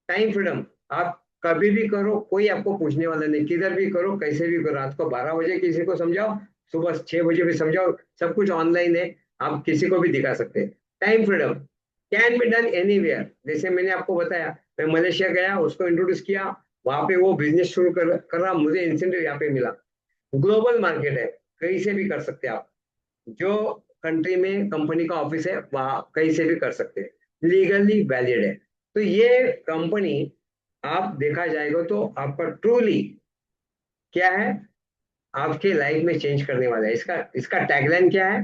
टाइम फ्रीडम, आप कभी भी करो, कोई आपको पूछने वाला नहीं, किधर भी करो कैसे भी करो। रात को 12 बजे किसी को समझाओ, सुबह 6 बजे भी समझाओ, सब कुछ ऑनलाइन है, आप किसी को भी दिखा सकते हैं। Time freedom can be done anywhere. जैसे मैंने आपको बताया, मैं मलेशिया गया, उसको इंट्रोड्यूस किया, वहां पे वो बिजनेस शुरू कर रहा, मुझे इंसेंटिव यहाँ पे मिला। ग्लोबल मार्केट है, कहीं से भी कर सकते हैं आप। जो कंट्री में कंपनी का ऑफिस है वहां कहीं से भी कर सकते हैं, लीगली वैलिड है। तो ये कंपनी आप देखा जाएगा तो आपका ट्रूली क्या है, आपके लाइफ में चेंज करने वाला है। इसका इसका टैगलाइन क्या है,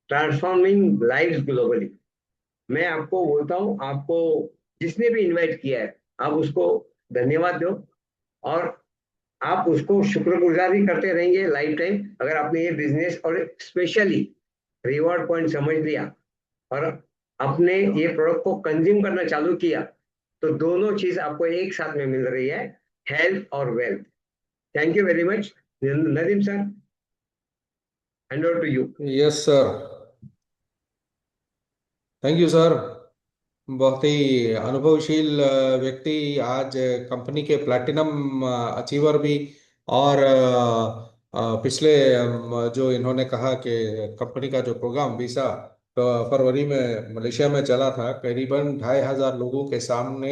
ट्रांसफॉर्मिंग लाइव्स ग्लोबली। मैं आपको बोलता हूँ, आपको जिसने भी इनवाइट किया है आप उसको धन्यवाद दो, और आप उसको शुक्रगुजारी करते रहेंगे लाइफ टाइम, अगर आपने ये बिजनेस और स्पेशली रिवॉर्ड पॉइंट समझ लिया और अपने ये प्रोडक्ट को कंज्यूम करना चालू किया, तो दोनों चीज आपको एक साथ में मिल रही है, हेल्थ और wealth. Thank you very much. Nadeem sir, hand over to you. Yes sir, thank you sir. बहुत ही अनुभवशील व्यक्ति, आज कंपनी के प्लैटिनम अचीवर भी। और पिछले जो इन्होंने कहा कि कंपनी का जो प्रोग्राम वीसा फरवरी में मलेशिया में चला था, करीबन 2,500 लोगों के सामने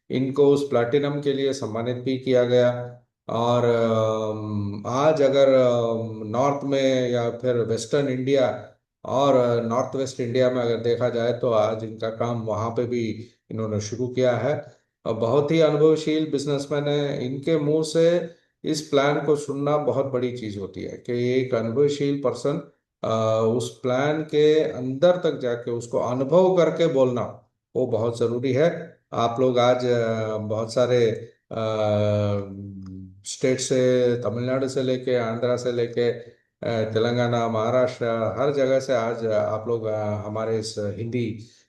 इनको उस प्लैटिनम के लिए सम्मानित भी किया गया। और आज अगर नॉर्थ में या फिर वेस्टर्न इंडिया और नॉर्थ वेस्ट इंडिया में अगर देखा जाए तो आज इनका काम वहाँ पे भी इन्होंने शुरू किया है। और बहुत ही अनुभवशील बिजनेसमैन है, इनके मुंह से इस प्लान को सुनना बहुत बड़ी चीज होती है कि एक अनुभवशील पर्सन उस प्लान के अंदर तक जाके उसको अनुभव करके बोलना वो बहुत जरूरी है। आप लोग आज बहुत सारे स्टेट से, तमिलनाडु से लेके आंध्रा से लेके तेलंगाना, महाराष्ट्र, हर जगह से आज आप लोग हमारे इस हिंदी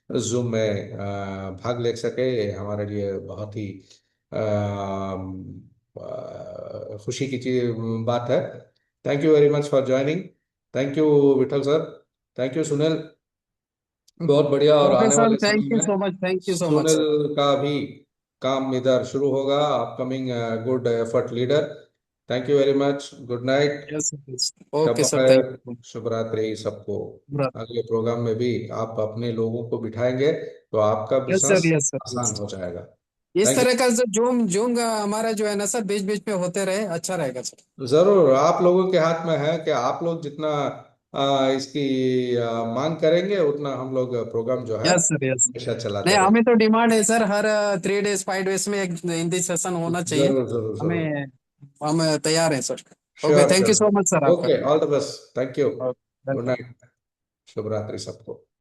जूम में भाग ले सके, ये हमारे लिए बहुत ही खुशी की चीज बात है। Thank you very much for joining. Thank you Vithal sir, thank you Sunil, बहुत बढ़िया। और ओके आने सर, वाले थैंक समय यू में so much, thank you so much sir. Sunil का भी काम इधर शुरू होगा, upcoming good effort leader. Thank you very much, good night, yes sir, शब ओके सर, बखैर, थैंक यू। शुभ रात्रि सबको। अगले प्रोग्राम में भी आप अपने लोगों को बिठाएंगे तो आपका yes business sir, yes sir, आसान यस। हो जाएगा। इस थैंक तरह का जो जूम जूम का हमारा जो है ना सर, बीच बीच में होते रहे, अच्छा रहेगा सर। यू, जरूर आप लोगों के हाथ में है कि आप लोग जितना इसकी मांग करेंगे उतना हम लोग प्रोग्राम जो है यस सर, यस। हमेशा नहीं, चलाते हमें रहेंगे। तो डिमांड है सर, हर 3 days 5 days में एक हिंदी सेशन होना चाहिए। जरूर जरूर जरूर। हमें हम तैयार हैं sir. Okay, sure thank you sure. So much sir आपका। Okay, all the best, thank you, okay, good welcome. Night, शुभ रात्रि सबको।